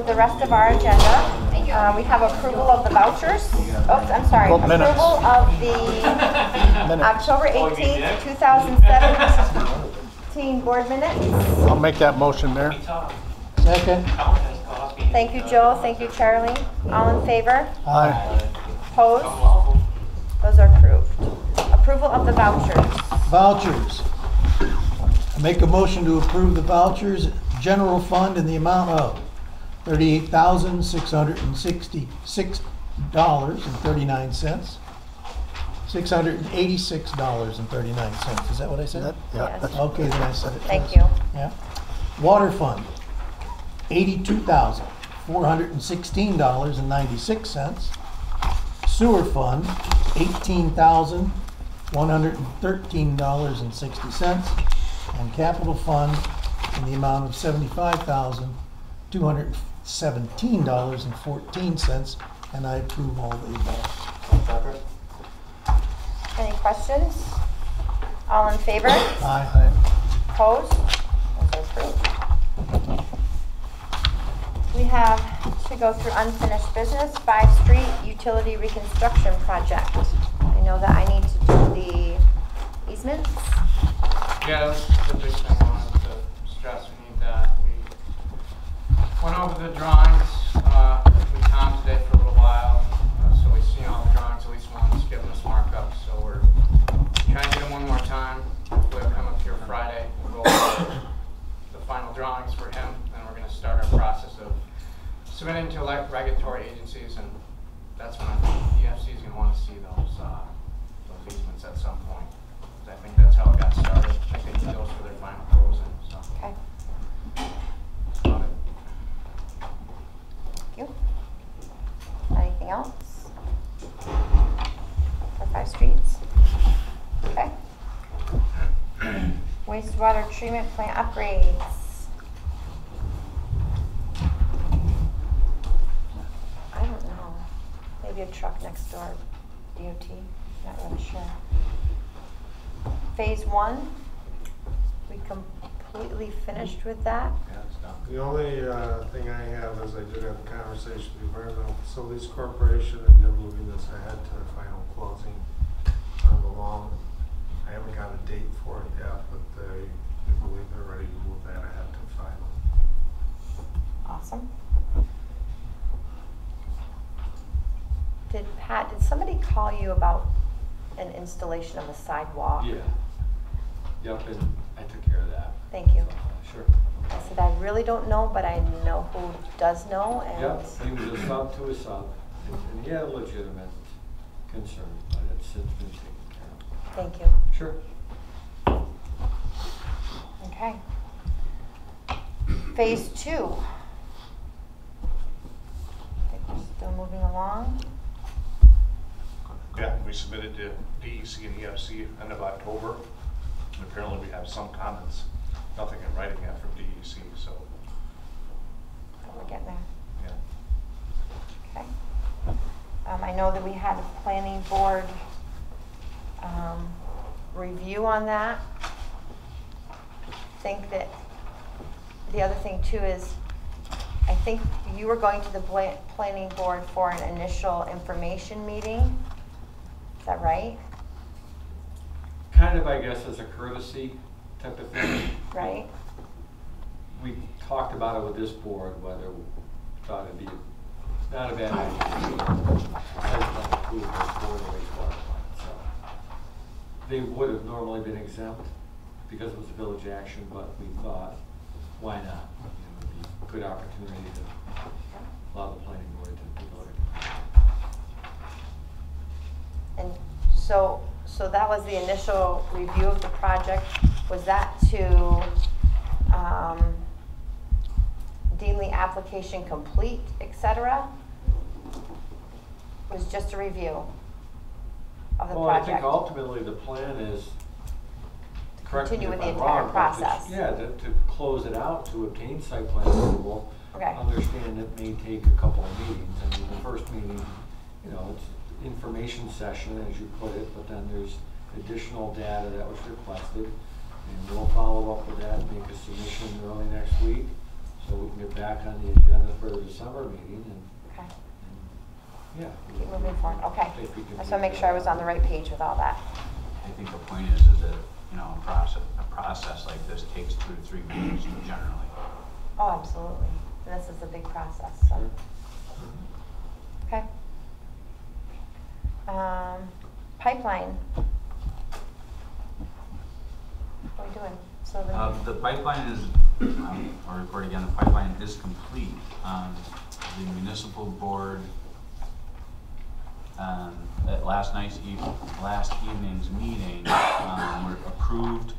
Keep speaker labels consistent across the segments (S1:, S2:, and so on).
S1: with the rest of our agenda. We have approval of the vouchers. Oops, I'm sorry. Approval of the October 18th, 2017 board minutes.
S2: I'll make that motion, Mayor.
S3: Second.
S1: Thank you, Joe. Thank you, Charlie. All in favor?
S2: Aye.
S1: Opposed? Those are approved. Approval of the vouchers.
S3: Vouchers. I make a motion to approve the vouchers, general fund in the amount of $38,666.39. $686.39. Is that what I said?
S2: Yeah.
S1: Yes.
S3: Okay, then I said it.
S1: Thank you.
S3: Yeah. Water fund, $82,416.96. Sewer fund, $18,113.60. And capital fund in the amount of $75,217.14. And I approve all the above.
S1: Any questions? All in favor?
S3: Aye.
S1: Opposed? Those are approved. We have to go through unfinished business, 5th Street Utility Reconstruction Project. I know that I need to do the easements.
S4: Yeah, that's the big thing I wanted to stress. We need that. We went over the drawings with Tom today for a little while, so we've seen all the drawings at least once, giving us markups. So we're trying to get them one more time. We'll come up here Friday. We'll go over the final drawings for him, and we're going to start our process of submitting to regulatory agencies, and that's when EFC is going to want to see those easements at some point. I think that's how it got started. I think they need those for their final closing. So.
S1: Okay.
S4: Got it.
S1: Thank you. Anything else for 5 streets? Okay. Wastewater treatment plant upgrades. I don't know. Maybe a truck next door. DOT. Not really sure. Phase 1. We completely finished with that.
S4: Yeah, it's done.
S5: The only thing I have is I did have a conversation with the Environmental Facilities Corporation, and they're moving this ahead to the final closing on the loan. I haven't got a date for it yet, but they believe they're ready to move that ahead to final.
S1: Awesome. Did somebody call you about an installation of a sidewalk?
S6: Yeah. Yep, and I took care of that.
S1: Thank you.
S6: Sure.
S1: I said, I really don't know, but I know who does know, and
S6: Yep, he was a sub to a sub, and he had a legitimate concern, but it's since been taken care of.
S1: thank you.
S6: Sure.
S1: Okay. Phase 2. I think we're still moving along.
S7: Yeah, we submitted to DEC and EFC end of October, and apparently we have some comments. Nothing in writing yet from DEC, so.
S1: Oh, we're getting there.
S7: Yeah.
S1: Okay. I know that we had a planning board review on that. I think that the other thing too is, I think you were going to the planning board for an initial information meeting. Is that right?
S6: Kind of, I guess, as a courtesy type of thing.
S1: Right.
S6: We talked about it with this board, whether we thought it'd be not a bad idea to approve this for the wastewater plant. So they would have normally been exempt because it was a village action, but we thought, why not? You know, it'd be a good opportunity to allow the planning board to vote it.
S1: And so that was the initial review of the project. Was that to deem the application complete, etc.? Was just a review of the project?
S6: I think ultimately the plan is to
S1: continue with the entire process.
S6: To close it out, to obtain site plan approval.
S1: Okay.
S6: Understand it may take a couple of meetings. I mean, the first meeting, you know, it's information session, as you put it, but then there's additional data that was requested, and we'll follow up with that, make a submission early next week, So we can get back on the agenda for the December meeting
S1: Okay,
S6: yeah.
S1: keep moving forward, okay.
S6: If we can
S1: I just wanna make sure I was on the right page with all that.
S8: I think the point is that, you know, a process like this takes 2 to 3 meetings generally.
S1: Oh, absolutely, and this is a big process, so. Okay. Pipeline. What are we doing? So
S8: The pipeline is, I'll report again, the pipeline is complete. The municipal board, at last evening's meeting, approved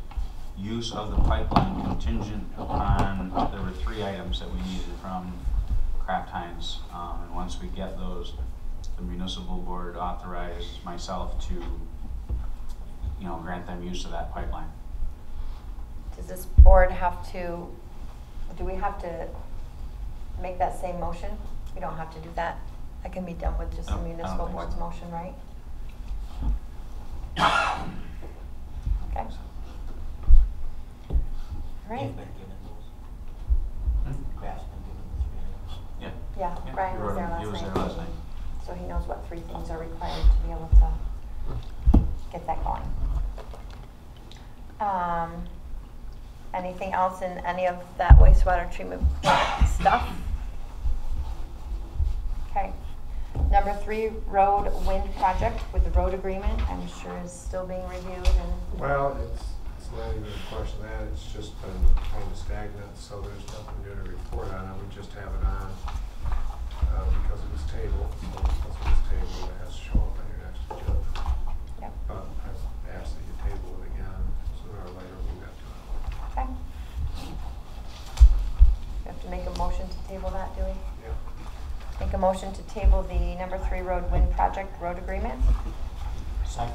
S8: use of the pipeline contingent upon, there were 3 items that we needed from Kraft Heinz. And once we get those, the municipal board authorized myself to, you know, grant them use of that pipeline.
S1: does this board have to, do we have to make that same motion? We don't have to do that. That can be done with just the
S8: I don't
S1: municipal
S8: think
S1: board's
S8: so.
S1: motion, right? Okay. All right.
S8: Yeah.
S1: Yeah, Brian was there
S8: He was
S1: last
S8: there
S1: night.
S8: last night.
S1: So he knows what 3 things are required to be able to get that going. Anything else in any of that wastewater treatment plant stuff? Okay. Number 3, road wind project with the road agreement, I'm sure is still being reviewed and.
S5: Well, it's not even a question of that, it's just been kind of stagnant, so there's nothing new to report on it. We just have it on because it was tabled, so because it was tabled, it has to show up on your next agenda.
S1: Yep.
S5: But I've asked that you table it again, sooner or later we'll get to it.
S1: Okay. We have to make a motion to table that, do we?
S5: Yep.
S1: Make a motion to table the number 3 road wind project road agreement.
S3: Second.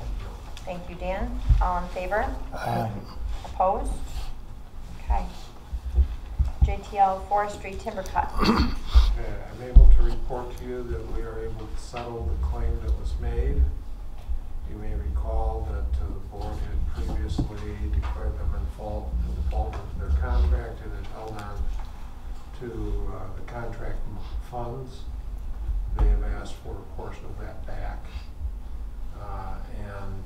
S1: Thank you, Dan. All in favor?
S2: Aye.
S1: Opposed? Okay. JTL Forestry Timber Cut.
S5: I'm able to report to you that we are able to settle the claim that was made. You may recall that the board had previously declared them in default of their contract and had held on to the contract funds. They have asked for a portion of that back. And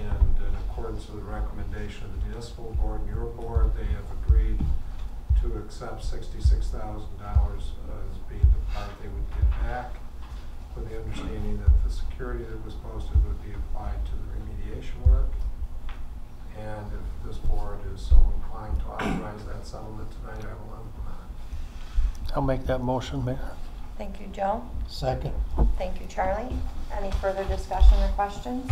S5: in accordance with the recommendation of the municipal board and your board, they have agreed to accept $66,000 as being the part they would get back, with the understanding that the security that was posted would be applied to the remediation work. And if this board is so inclined to authorize that settlement tonight, I will implement it.
S2: I'll make that motion, Mayor.
S1: Thank you, Joe.
S3: Second.
S1: Thank you, Charlie. Any further discussion or questions?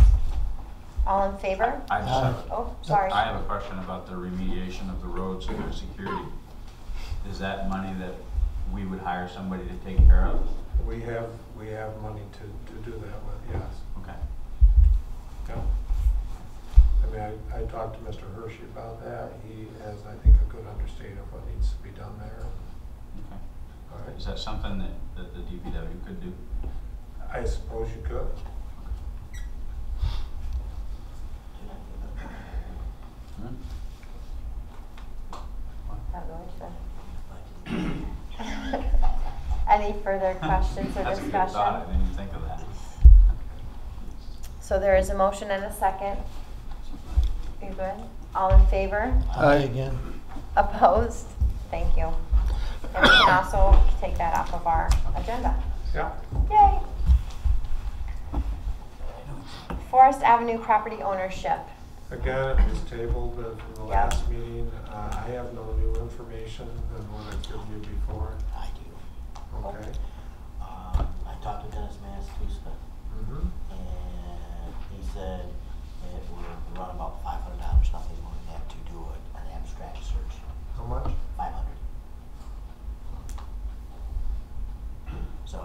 S1: All in favor?
S8: I just have
S1: Oh, sorry.
S8: I have a question about the remediation of the roads and the security. Is that money that we would hire somebody to take care of?
S5: We have money to do that with, yes.
S8: Okay.
S5: Yeah. I mean, I talked to Mr. Hershey about that. He has, I think, a good understanding of what needs to be done there.
S8: Okay.
S5: All right.
S8: Is that something that the DPW could do?
S5: I suppose you could.
S8: Hmm?
S1: Not really sure. Any further questions or
S8: That's a
S1: discussion?
S8: good thought. I didn't even think of that.
S1: So there is a motion and a second. You good? All in favor?
S3: Aye again.
S1: Opposed? Thank you. And we can also take that off of our agenda.
S5: Yeah.
S1: Yay! Forest Avenue property ownership.
S5: Again, it was tabled from the
S1: Yeah.
S5: last meeting. I have no new information than what I've given you before.
S9: I do.
S5: Okay.
S9: I talked to Dennis Mastuska,
S5: Mm-hmm.
S9: and he said it would run about $500, nothing more than that, to do an abstract search.
S5: How much?
S9: 500. So,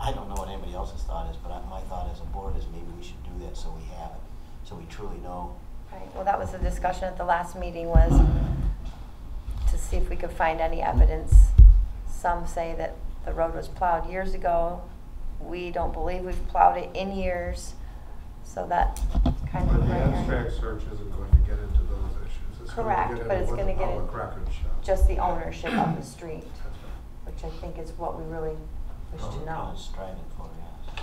S9: I don't know what anybody else's thought is, but my thought as a board is maybe we should do that so we have it, so we truly know.
S1: Right, well, that was the discussion at the last meeting, was to see if we could find any evidence. Some say that the road was plowed years ago. We don't believe we've plowed it in years. So that kind
S5: But
S1: of.
S5: the abstract search isn't going to get into those issues. This It's
S1: Correct,
S5: gonna get
S1: but it's
S5: it
S1: gonna
S5: with
S1: get
S5: the
S1: it
S5: public records show.
S1: just the ownership of the street,
S5: That's right.
S1: which I think is what we really wish to know.
S9: Striving for, yes.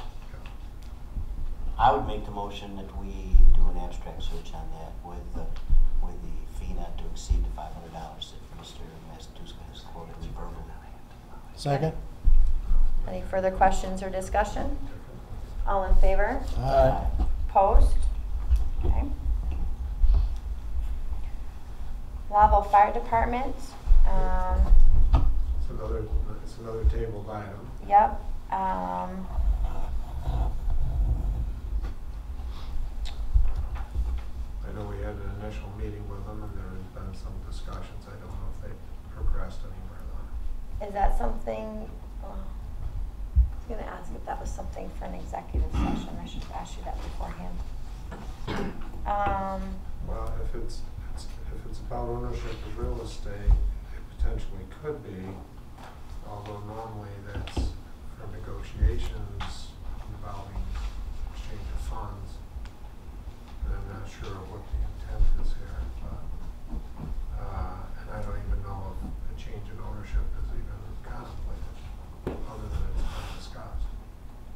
S9: I would make the motion that we do an abstract search on that with the fee not to exceed the $500 that Mr. Mastuska has quoted me verbally.
S3: Second?
S1: Any further questions or discussion? All in favor?
S3: Aye.
S1: Opposed? Okay. Lowville Fire Department,
S5: It's another tabled item.
S1: yep.
S5: I know we had an initial meeting with them and there has been some discussions. I don't know if they progressed anywhere though.
S1: Is that something, I was gonna ask if that was something for an executive session. I should have asked you that beforehand.
S5: Well, if it's about ownership of real estate, it potentially could be, although normally that's for negotiations involving exchange of funds. And I'm not sure what the intent is here, but, and I don't even know if a change in ownership is even contemplated, other than it's been discussed.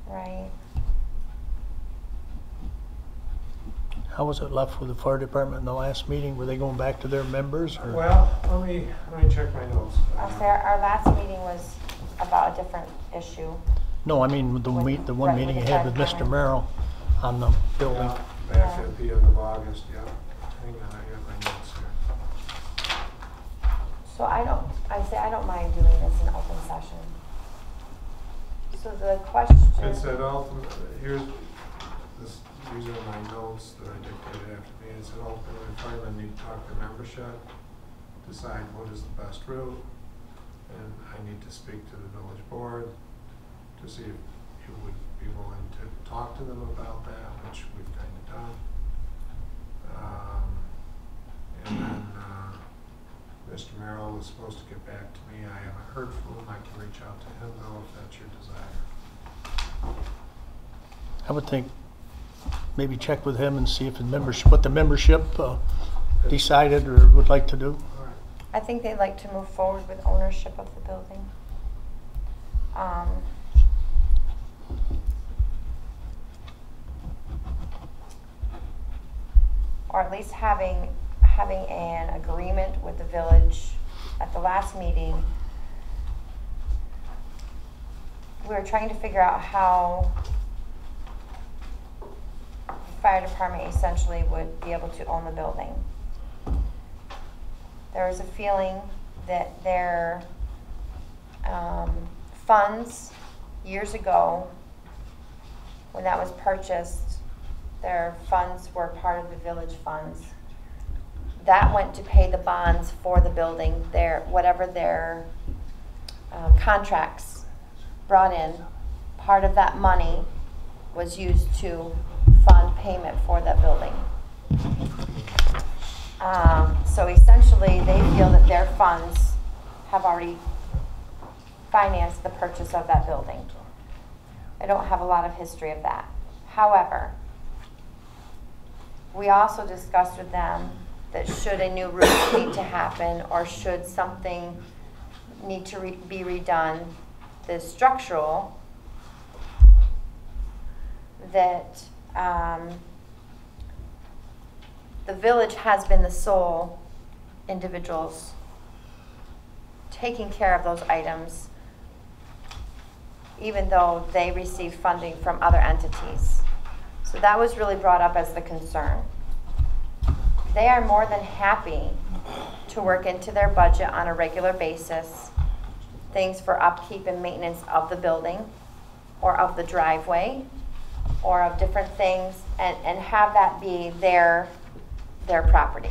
S1: Right.
S2: How was it left with the fire department in the last meeting? Were they going back to their members or?
S5: Well, let me check my notes.
S1: I'll say our last meeting was about a different issue.
S2: No, I mean, the one
S1: Right,
S2: meeting you
S1: with the
S2: had with
S1: fire
S2: Mr.
S1: department.
S2: Merrill on the building.
S5: Yeah, back at the end of August, yeah. Hang on, I got my notes here.
S1: So I don't mind doing this in open session. So the question.
S5: It said ultimately, these are my notes that I dictated after me. It said ultimately, firemen need to talk to membership, decide what is the best route, and I need to speak to the village board to see if you would be willing to talk to them about that, which we've kind of done. And then Mr. Merrill was supposed to get back to me. I haven't heard from him. I can reach out to him though if that's your desire.
S2: I would think maybe check with him and see if what the membership decided or would like to do.
S5: All right.
S1: I think they'd like to move forward with ownership of the building. Or at least having an agreement with the village. At the last meeting, we were trying to figure out how the fire department essentially would be able to own the building. There was a feeling that their funds years ago, when that was purchased, their funds were part of the village funds. That went to pay the bonds for the building, whatever their contracts brought in. Part of that money was used to fund payment for that building. So essentially, they feel that their funds have already financed the purchase of that building. I don't have a lot of history of that. However, we also discussed with them that should a new roof need to happen or should something need to be redone, the structural, that the village has been the sole individuals taking care of those items, even though they receive funding from other entities. So that was really brought up as the concern. They are more than happy to work into their budget on a regular basis, things for upkeep and maintenance of the building or of the driveway or of different things, and have that be their property.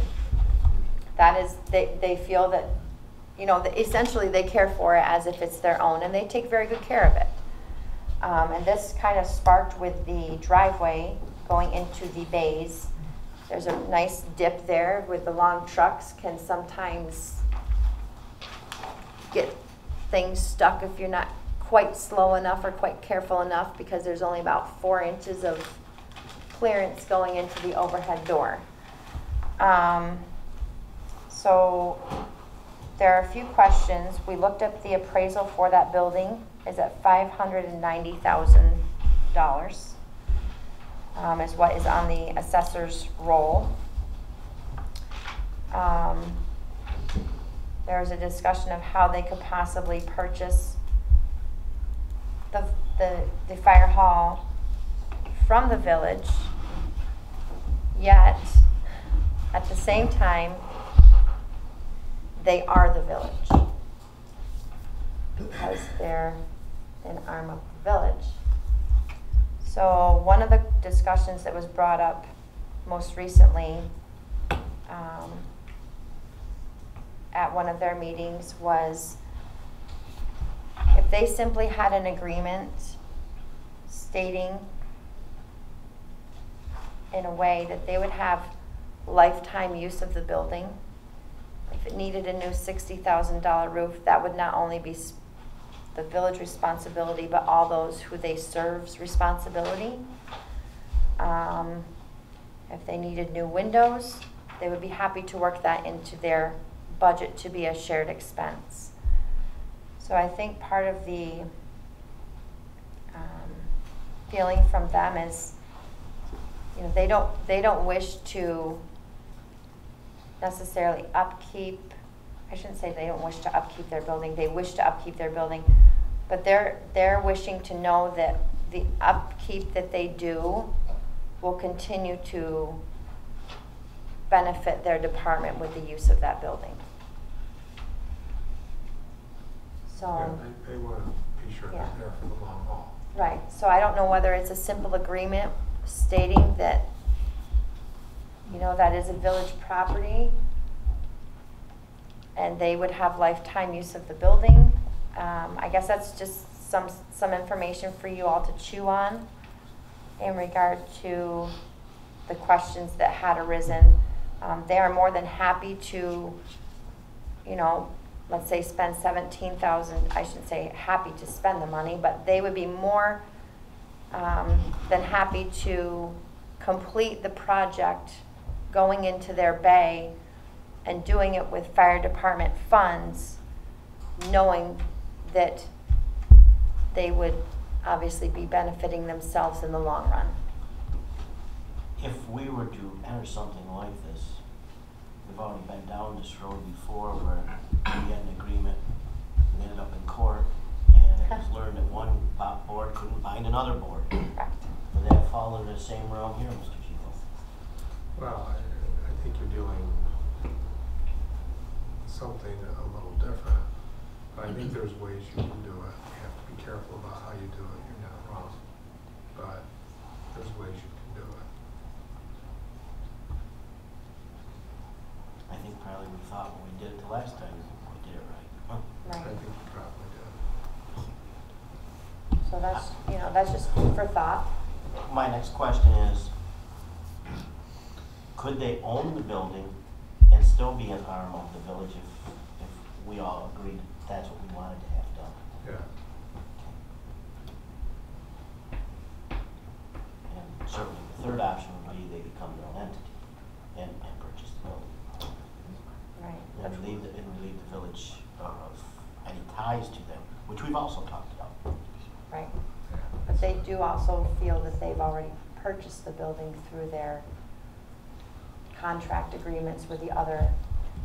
S1: That is, they feel that, you know, essentially they care for it as if it's their own, and they take very good care of it. And this kind of sparked with the driveway going into the bays. There's a nice dip there with the long trucks can sometimes get things stuck if you're not quite slow enough or quite careful enough, because there's only about 4 inches of clearance going into the overhead door. So there are a few questions. We looked up the appraisal for that building is at $590,000, is what is on the assessor's roll. There was a discussion of how they could possibly purchase the fire hall from the village, yet at the same time, they are the village because they're an arm of the village. So one of the discussions that was brought up most recently at one of their meetings was if they simply had an agreement stating in a way that they would have lifetime use of the building. If it needed a new $60,000 roof, that would not only be the village responsibility, but all those who they serve's responsibility. If they needed new windows, they would be happy to work that into their budget to be a shared expense. So I think part of the feeling from them is, you know, they don't wish to necessarily upkeep. I shouldn't say they don't wish to upkeep their building. They wish to upkeep their building, but they're wishing to know that the upkeep that they do will continue to benefit their department with the use of that building. So.
S5: Yeah, they want to be sure
S1: Yeah.
S5: they're there for the long haul.
S1: Right, so I don't know whether it's a simple agreement stating that, you know, that is a village property and they would have lifetime use of the building. I guess that's just some information for you all to chew on in regard to the questions that had arisen. They are more than happy to, you know, let's say spend $17,000, I shouldn't say happy to spend the money, but they would be more than happy to complete the project going into their bay and doing it with fire department funds, knowing that they would obviously be benefiting themselves in the long run.
S9: If we were to enter something like this, we've already been down this road before where we had an agreement and ended up in court, and it was learned that one board couldn't bind another board.
S1: Correct.
S9: Would that fall into the same realm here, Mr. Chico?
S5: Well, I think you're doing something a little different, but I think there's ways you can do it. You have to be careful about how you do it. You're not wrong, but there's ways you can do it.
S9: I think probably we thought when we did it the last time, we did it right. Huh?
S5: I
S1: Right.
S5: think you probably did.
S1: So that's, you know, that's just food for thought.
S9: My next question is, could they own the building and still be an arm of the village if we all agreed that's what we wanted to have done?
S5: Yeah.
S9: And certainly the third option would be they become their own entity and purchase the building.
S1: Right.
S9: And relieve the village of any ties to them, which we've also talked about.
S1: Right. But they do also feel that they've already purchased the building through their contract agreements with the other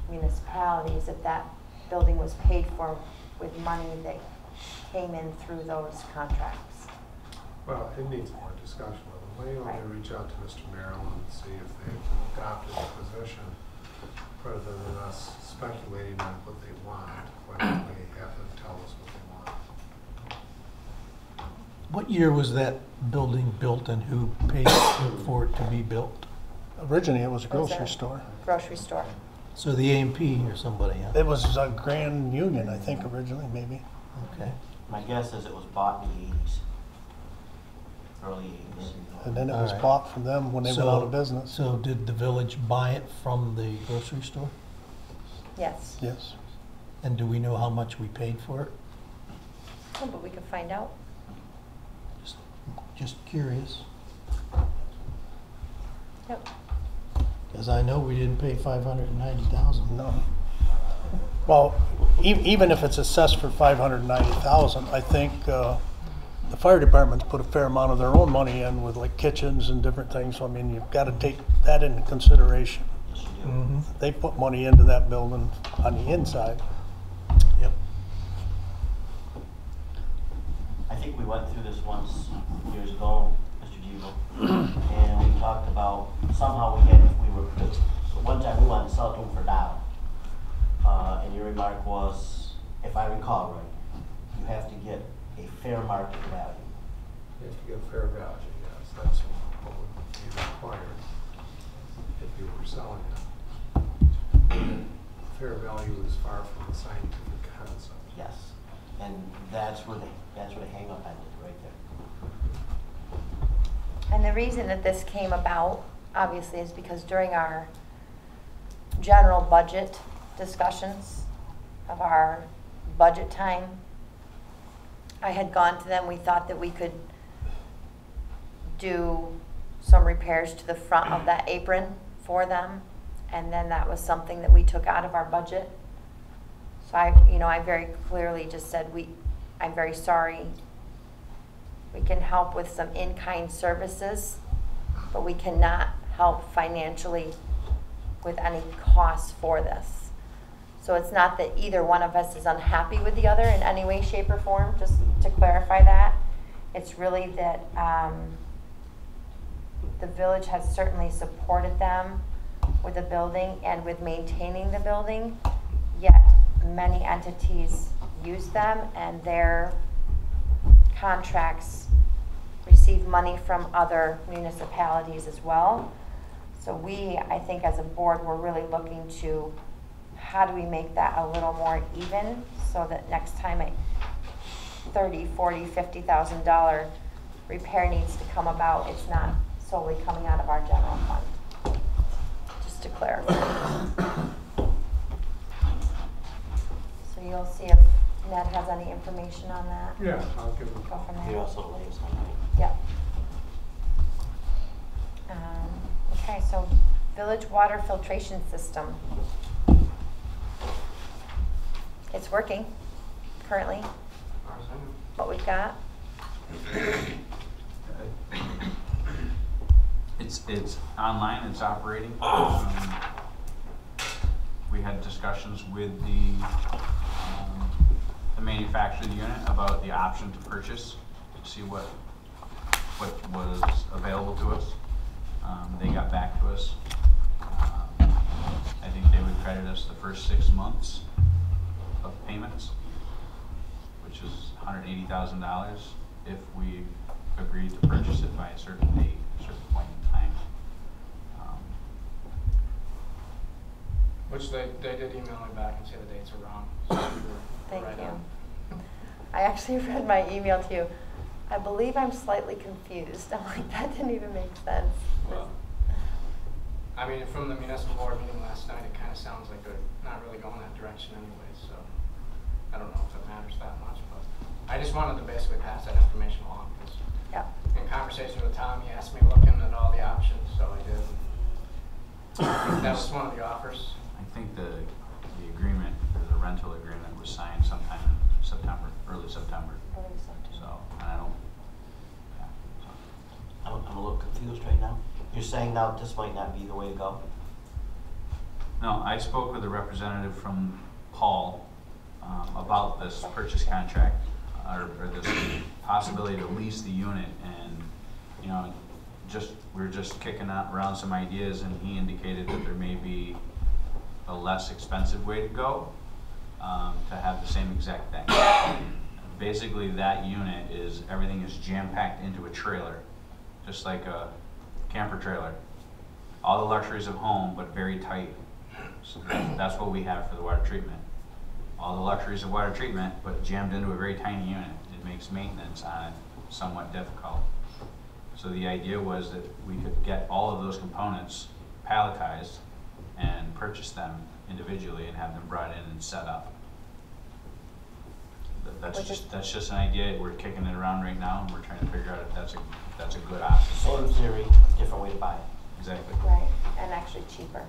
S1: municipalities, that that building was paid for with money that came in through those contracts.
S5: Well, it needs more discussion with them. Why don't
S1: Right.
S5: you reach out to Mr. Merrill and see if they've adopted a position rather than us speculating on what they want. Why don't we have them tell us what they want?
S3: What year was that building built and who paid for it to be built?
S2: Originally, it was a
S1: What was
S2: grocery
S1: that?
S2: store.
S1: Grocery store.
S3: So the A&P or somebody, huh?
S2: It was a Grand Union, I think, originally, maybe.
S3: Okay.
S9: My guess is it was bought in the 80s, early 80s.
S2: And then it
S3: All
S2: was
S3: right.
S2: bought from them when they went out of business.
S3: So did the village buy it from the grocery store?
S1: Yes.
S2: Yes.
S3: And do we know how much we paid for it?
S1: Oh, but we can find out.
S3: Just curious.
S1: Yep.
S3: As I know, we didn't pay $590,000.
S2: No. Well, even if it's assessed for $590,000, I think the fire department's put a fair amount of their own money in with like kitchens and different things. So I mean, you've got to take that into consideration.
S9: Yes, you do.
S3: Mhm.
S2: They put money into that building on the inside.
S3: Yep.
S9: I think we went through this once years ago, Mr. Givo, and we talked about somehow one time we wanted to sell it to him for $1. And your remark was, if I recall right, you have to get a fair market value.
S5: You have to get fair value, yes, that's what would be required if you were selling it. Fair value is far from the scientific concept.
S9: Yes, and that's where the hang up ended, right there.
S1: And the reason that this came about, obviously, is because during our general budget discussions of our budget time, I had gone to them. We thought that we could do some repairs to the front of that apron for them, and then that was something that we took out of our budget. So I very clearly just said, I'm very sorry. We can help with some in-kind services, but we cannot help financially with any costs for this. So it's not that either one of us is unhappy with the other in any way, shape, or form, just to clarify that. It's really that the village has certainly supported them with the building and with maintaining the building, yet many entities use them and their contracts receive money from other municipalities as well. So I think as a board, we're really looking to how do we make that a little more even so that next time a $30,000, $40,000, $50,000 repair needs to come about, it's not solely coming out of our general fund. Just to clarify. So you'll see if Ned has any information on that.
S5: Yeah, I'll give them.
S1: Go from
S9: You
S1: there.
S9: also lays on it.
S1: Yep. Okay, so village water filtration system. It's working currently,
S4: As far as I know.
S1: what we've got.
S8: It's online, it's operating. We had discussions with the manufacturer of the unit about the option to purchase, to see what was available to us. They got back to us. I think they would credit us the first 6 months of payments, which is $180,000 if we agreed to purchase it by a certain date, a certain point in time.
S4: Which they did email me back and say the dates are wrong. So we were
S1: Thank
S4: right
S1: you.
S4: on.
S1: I actually read my email to you. I believe I'm slightly confused. I'm like, that didn't even make sense.
S4: Well, I mean, from the municipal board meeting last night, it kind of sounds like they're not really going that direction anyway, so I don't know if it matters that much, but I just wanted to basically pass that information along, because
S1: Yep.
S4: in conversation with Tom, he asked me looking at all the options, so I did. That was one of the offers.
S8: I think the agreement, or the rental agreement, was signed sometime in September, early September. So, and I don't, yeah, so.
S9: I'm a little confused right now. You're saying now this might not be the way to go?
S8: No, I spoke with a representative from Paul about this purchase contract, or this possibility to lease the unit, and we were just kicking around some ideas, and he indicated that there may be a less expensive way to go to have the same exact thing. Basically, that unit everything is jam-packed into a trailer, just like a camper trailer. All the luxuries of home, but very tight. So that's what we have for the water treatment. All the luxuries of water treatment, but jammed into a very tiny unit. It makes maintenance on it somewhat difficult. So the idea was that we could get all of those components palletized and purchase them individually and have them brought in and set up. That's just an idea. We're kicking it around right now, and we're trying to figure out if that's a good option.
S9: Same theory, different way to buy it.
S8: exactly.
S1: Right, and actually cheaper.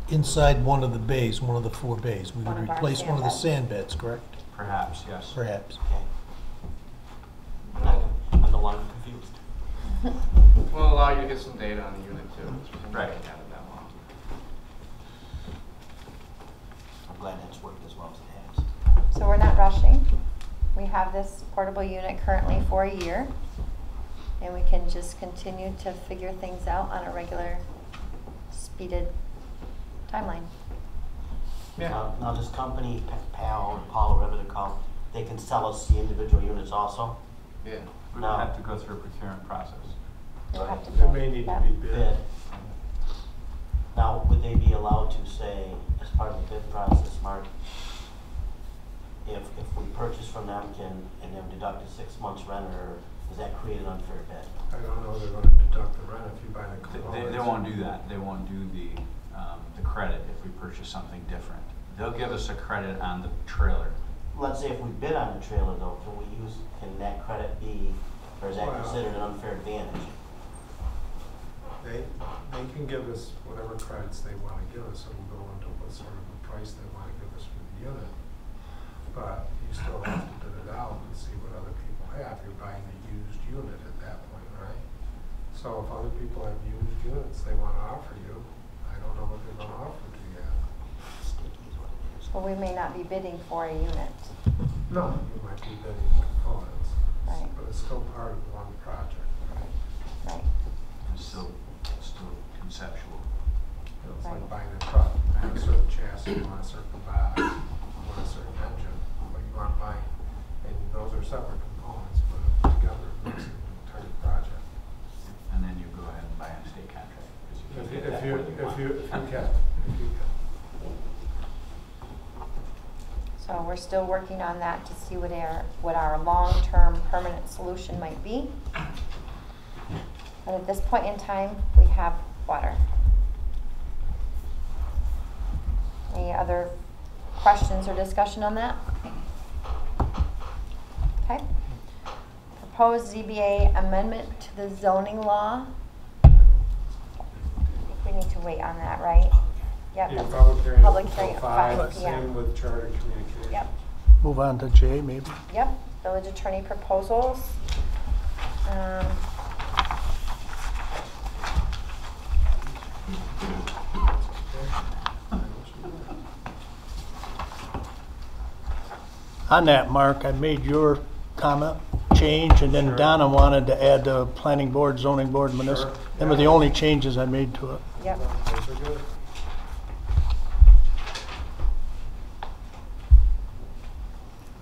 S3: Inside one of the bays, one of the 4 bays, we
S1: One
S3: would
S1: of our
S3: replace one of the
S1: sand
S3: sand beds, correct?
S8: Perhaps, yes.
S3: Perhaps.
S9: Okay. I'm no longer confused.
S4: We'll allow you to get some data on the unit too.
S8: Right.
S4: You haven't had it that long.
S9: I'm glad it's worked as well as it has.
S1: So we're not rushing. We have this portable unit currently for a year, and we can just continue to figure things out on a regular speeded timeline.
S4: Yeah.
S9: Now this company, PAL or Paul, whatever they're called, they can sell us the individual units also?
S4: Yeah.
S8: We
S9: No.
S8: would have to go through a procurement process.
S1: You'll have to
S5: It
S1: bid.
S5: may need to
S1: Yeah.
S5: be bid.
S9: Bid. Now, would they be allowed to say, as part of the bid process, Mark, if we purchase from them and they're deducted 6 months rent, or does that create an unfair bid?
S5: I don't know, they're gonna deduct the rent if you buy the components.
S8: They won't do that. They won't do the credit if we purchase something different. They'll give us a credit on the trailer.
S9: Let's say if we bid on the trailer though, can that credit be, or is that
S5: Well-
S9: considered an unfair advantage?
S5: They can give us whatever credits they wanna give us, and we'll go into what sort of a price they wanna give us for the unit. But you still have to bid it out and see what other people have. You're buying a used unit at that point, right? So if other people have used units they wanna offer you, I don't know what they're gonna offer to you yet.
S9: Sticky is what it is.
S1: Well, we may not be bidding for a unit.
S5: No, you might be bidding components,
S1: Right.
S5: but it's still part of one project, right?
S1: Right.
S8: It's still conceptual.
S5: You know, it's like
S1: Right.
S5: buying a truck, you have a certain chassis, you want a certain box, you want a certain engine, but you aren't buying, and those are separate components, but together it makes an entire project.
S8: And then you go ahead and buy a state contract. 'Cause you
S5: If
S8: can
S5: you,
S8: get that when you want.
S5: can.
S1: So we're still working on that to see what our long-term permanent solution might be. But at this point in time, we have water. Any other questions or discussion on that? Okay. Proposed ZBA amendment to the zoning law. I think we need to wait on that, right? Yep.
S5: Your
S1: that's
S5: public hearing
S1: public
S5: until
S1: hearing at
S5: 5,
S1: 5 p.m.
S5: same with charter communication.
S1: Yep,
S2: Move on to J, maybe.
S1: yep, village attorney proposals.
S2: On that, Mark, I made your comment change, and then
S5: Sure.
S2: Donna wanted to add the planning board, zoning board, municipal.
S5: Sure.
S2: Them were the only changes I made to it.
S1: Yep.
S5: Those are good.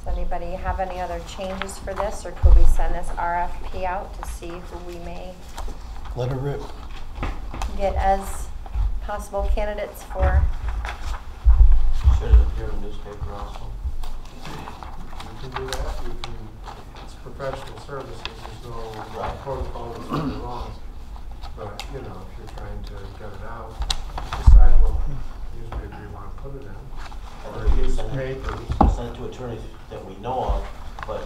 S1: Does anybody have any other changes for this, or could we send this RFP out to see who we may
S3: Let her rip.
S1: get as possible candidates for?
S9: Should it appear in the newspaper also?
S5: You can do that, you can, it's professional services, there's no protocol that's right or wrong. But, you know, if you're trying to get it out, decide what newspaper you want to put it in, or use papers.
S9: Send it to attorneys that we know of, but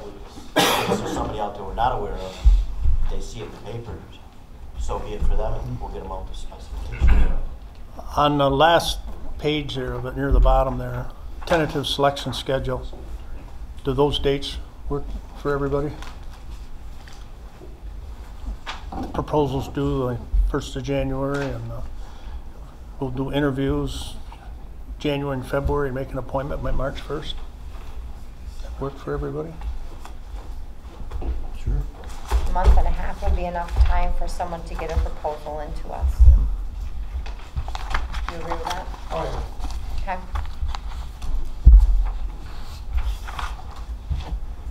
S9: if there's somebody out there we're not aware of, they see it in the paper, so be it for them, and we'll get them out to specification.
S2: On the last page there, of it, near the bottom there, tentative selection schedule. Do those dates work for everybody? The proposals due like 1st of January, and we'll do interviews January and February, and make an appointment by March 1st. That work for everybody?
S3: Sure.
S1: A month and a half would be enough time for someone to get a proposal into us. You agree with that?
S5: Oh, yeah.
S1: Okay.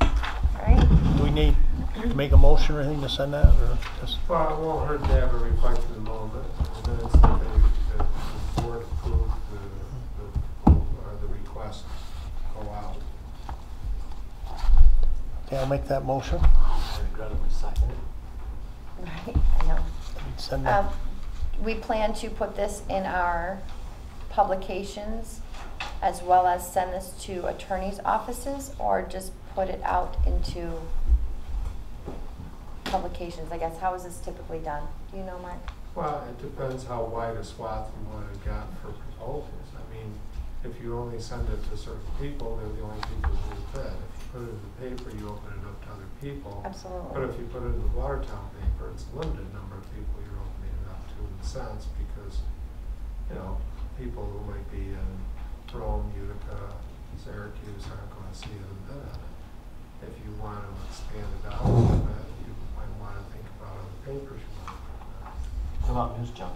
S1: All right.
S2: Do we need to make a motion or anything to send that, or just?
S5: Well, it won't hurt to have it reflected in the minutes that the board approved the request go out.
S2: Okay, I'll make that motion.
S9: I regrettably second it.
S1: Right, I know.
S2: Send that.
S1: We plan to put this in our publications as well as send this to attorneys' offices, or just put it out into publications, I guess. How is this typically done? Do you know, Mark?
S5: Well, it depends how wide a swath you want to get for proposals. I mean, if you only send it to certain people, they're the only people who will fit. If you put it in the paper, you open it up to other people.
S1: Absolutely.
S5: But if you put it in the Watertown paper, it's a limited number of people you're opening it up to in a sense, because, you know, people who might be in Rome, Utica, Syracuse aren't going to see it and bid on it. If you want to expand it out a little bit, you might want to think about other papers you want to put in there.
S9: What about News Junkie?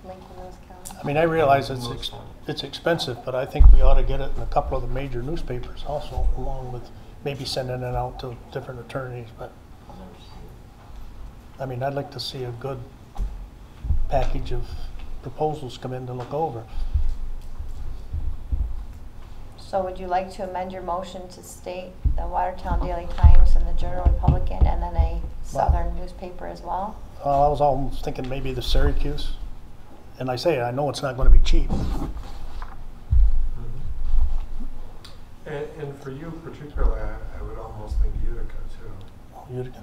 S1: Lincoln Lewis County.
S2: I mean, I realize it's expensive, but I think we ought to get it in a couple of the major newspapers also, along with maybe sending it out to different attorneys, but,
S9: I've never seen it.
S2: I mean, I'd like to see a good package of proposals come in to look over.
S1: So would you like to amend your motion to state the Watertown Daily Times and the Journal Republican and then a southern newspaper as well?
S2: I was almost thinking maybe the Syracuse, and I say, I know it's not gonna be cheap.
S5: And for you particularly, I would almost think Utica too,
S2: Utica.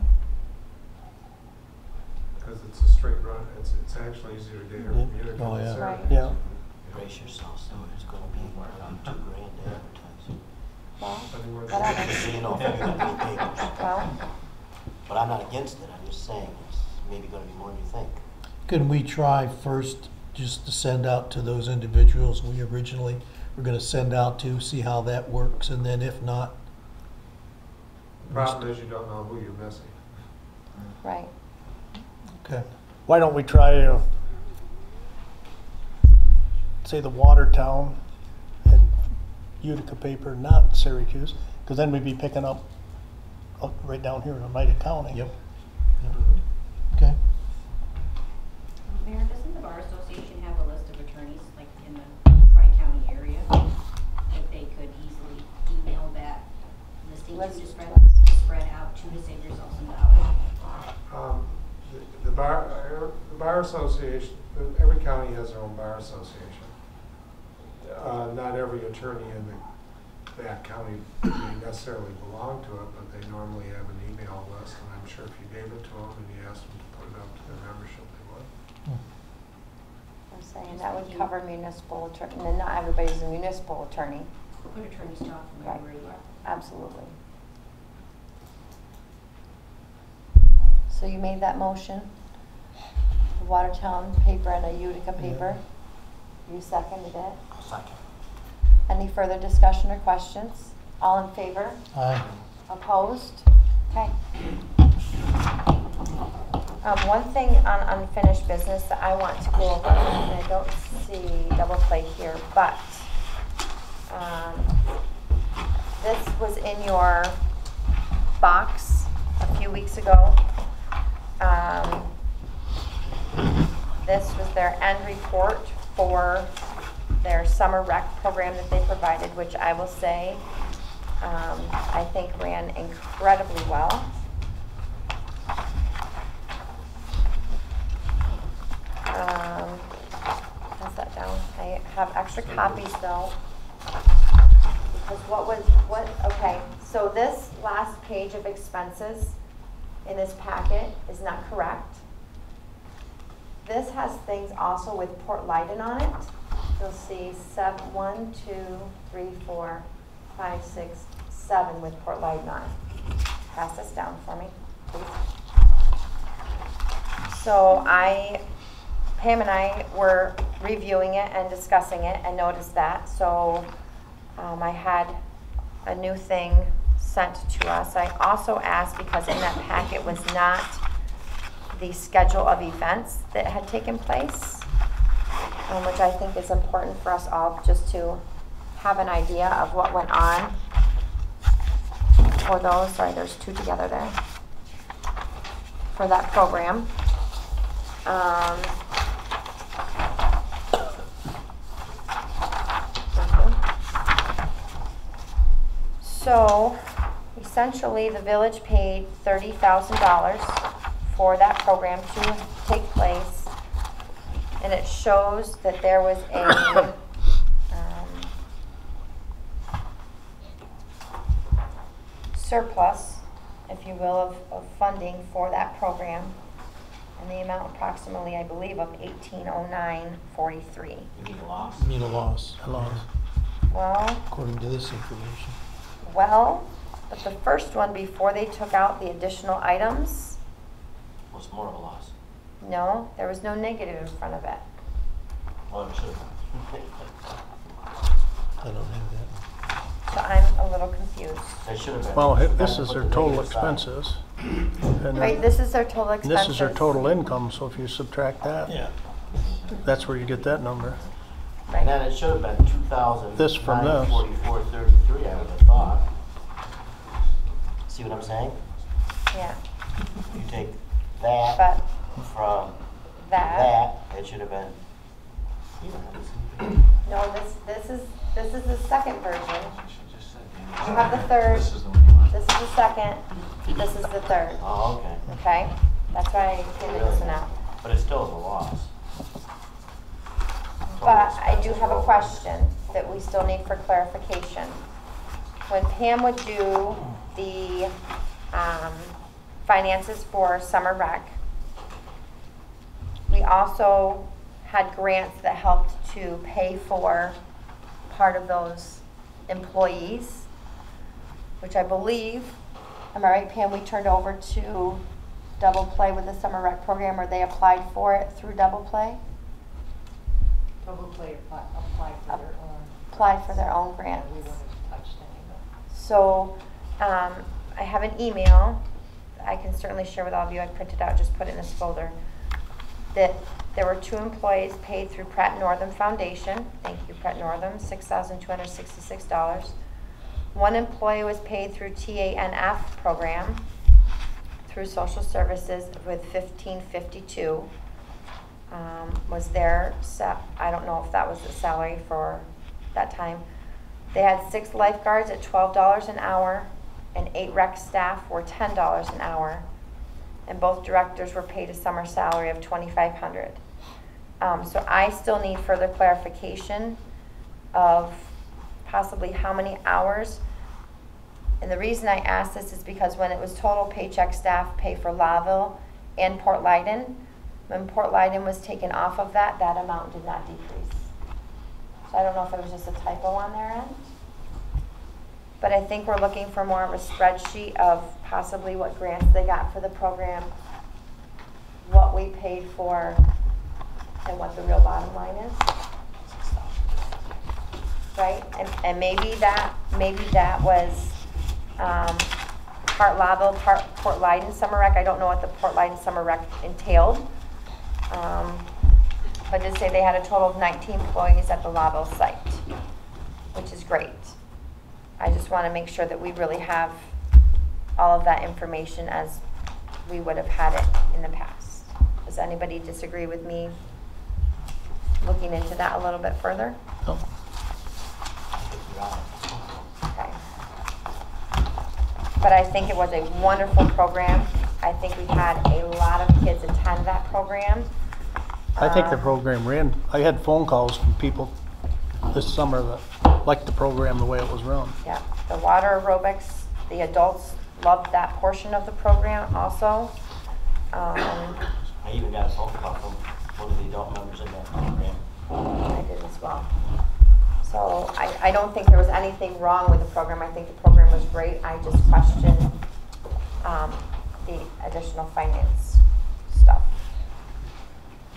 S5: because it's a straight run. It's actually easier to get here from Utica
S3: Oh,
S5: than
S3: yeah.
S5: Syracuse.
S1: Right.
S2: Yeah.
S9: Brace yourself, so it's gonna be around $2,000 to advertise.
S1: Well,
S5: Anywhere
S1: whatever.
S9: Just so you know, if you're gonna be papers.
S1: Well,
S9: But I'm not against it, I'm just saying it's maybe gonna be more than you think.
S3: Can we try first just to send out to those individuals we originally were gonna send out to, see how that works, and then if not?
S5: The problem is you don't know who you're missing.
S1: right.
S3: Okay.
S2: Why don't we try, say the Watertown and Utica paper, not Syracuse, because then we'd be picking up right down here in Oneida County.
S3: Yep. Okay.
S10: Mayor, doesn't the Bar Association have a list of attorneys, like in the Tri-County area, that they could easily email that listing to
S1: List
S10: to spread out to save yourself some dollars?
S5: The bar association, every county has their own bar association. Not every attorney in that county may necessarily belong to it, but they normally have an email list, and I'm sure if you gave it to them and you asked them to put it up to their membership, they would.
S1: I'm saying that would cover municipal attorney, and not everybody's a municipal attorney.
S10: Put attorneys talk from
S1: Right.
S10: everywhere you are.
S1: Absolutely. So you made that motion? The Watertown paper and a Utica paper? You seconded it?
S9: I'll second.
S1: Any further discussion or questions? All in favor?
S3: Aye.
S1: Opposed? Okay. One thing on unfinished business that I want to go over, and I don't see double play here, but this was in your box a few weeks ago. This was their end report for their summer rec program that they provided, which I will say I think ran incredibly well. Pass that down. I have extra copies though. Because okay, so this last page of expenses in this packet is not correct. This has things also with Port Leyden on it. You'll see 1, 2, 3, 4, 5, 6, 7 with Port Leyden on it. Pass this down for me, please. So Pam and I were reviewing it and discussing it and noticed that. So I had a new thing sent to us. I also asked, because in that packet was not the schedule of events that had taken place, which I think is important for us all just to have an idea of what went on for those. Sorry, there's two together there. For that program. So, essentially, the village paid $30,000 for that program to take place, and it shows that there was a surplus, if you will, of funding for that program. in the amount approximately, I believe, of $1809.43.
S9: You mean a loss?
S3: I mean a loss,
S1: Well,
S3: according to this information.
S1: but the first one, before they took out the additional items,
S9: Was more of a loss.
S1: no, there was no negative in front of it.
S9: Well, it should.
S3: I don't have that.
S1: So I'm a little confused.
S9: They should have been.
S2: Well,
S9: they should
S2: this
S9: have
S2: is
S9: put
S2: their
S9: the
S2: total
S9: negative side.
S2: expenses. And
S1: Right, this is their total
S2: this
S1: expenses.
S2: is their total income, so if you subtract that,
S3: Yeah.
S2: that's where you get that number.
S9: And then
S1: Right.
S9: it should have been 2,000.
S2: This from this.
S9: 44.33, I would have thought. See what I'm saying?
S1: Yeah,
S9: You take that
S1: but
S9: from
S1: that,
S9: it should have been.
S1: no, this is the second version.
S8: She just said, Danny.
S1: You have the third.
S8: This is the one you want.
S1: This is the second, this is the third,
S9: Oh, okay.
S1: okay? That's why I figured this one out.
S9: But it still is a loss.
S1: But I do have a question that we still need for clarification. When Pam would do the finances for summer rec, we also had grants that helped to pay for part of those employees, which I believe, am I right, Pam, we turned over to Double Play with the summer rec program, or they applied for it through Double Play?
S11: Double Play applied for their own.
S1: Applied for their own grants.
S11: We wouldn't have touched any of it.
S1: So, I have an email I can certainly share with all of you. I printed out, just put it in this folder. That there were 2 employees paid through Pratt Northam Foundation. Thank you, Pratt Northam, $6,266. 1 employee was paid through TANF program through social services with $1,552. Was their, I don't know if that was the salary for that time. They had 6 lifeguards at $12 an hour, and 8 rec staff were $10 an hour, and both directors were paid a summer salary of $2,500. So I still need further clarification of possibly how many hours. And the reason I asked this is because when it was total paycheck staff pay for Lowville and Port Leyden, when Port Leyden was taken off of that, that amount did not decrease. So I don't know if it was just a typo on their end. But I think we're looking for more of a spreadsheet of possibly what grants they got for the program, what we paid for, and what the real bottom line is. Right? And maybe that was part Lowville, part Port Leyden summer rec. I don't know what the Port Leyden summer rec entailed. But did say they had a total of 19 employees at the Lowville site, which is great. I just want to make sure that we really have all of that information as we would have had it in the past. Does anybody disagree with me looking into that a little bit further?
S2: No.
S1: Okay. But I think it was a wonderful program. I think we had a lot of kids attend that program.
S2: I think the program ran, I had phone calls from people this summer that liked the program the way it was run.
S1: Yeah, the water aerobics, the adults loved that portion of the program also.
S9: I even got a phone call from one of the adult members in that program.
S1: I did as well. So I don't think there was anything wrong with the program. I think the program was great. I just questioned the additional finance stuff.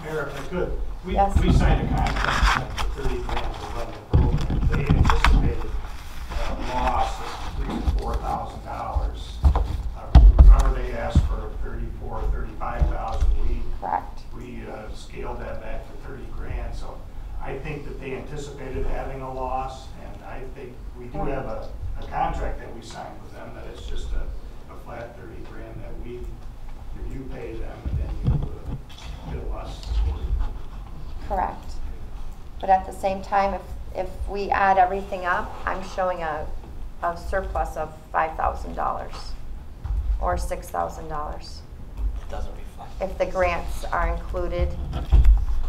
S12: Mayor, if I could, we
S1: Yes.
S12: signed a contract for $30,000 to run the program. They anticipated a loss of $3,000 to $4,000. Remember they asked for $34,000, $35,000.
S1: Correct.
S12: We scaled that back to $30,000. So I think that they anticipated having a loss, and I think we do have a contract that we signed with them that it's just a flat $30,000 that you pay them and then you bill us.
S1: Correct. But at the same time, if we add everything up, I'm showing a surplus of $5,000 or $6,000.
S9: It doesn't reflect.
S1: If the grants are included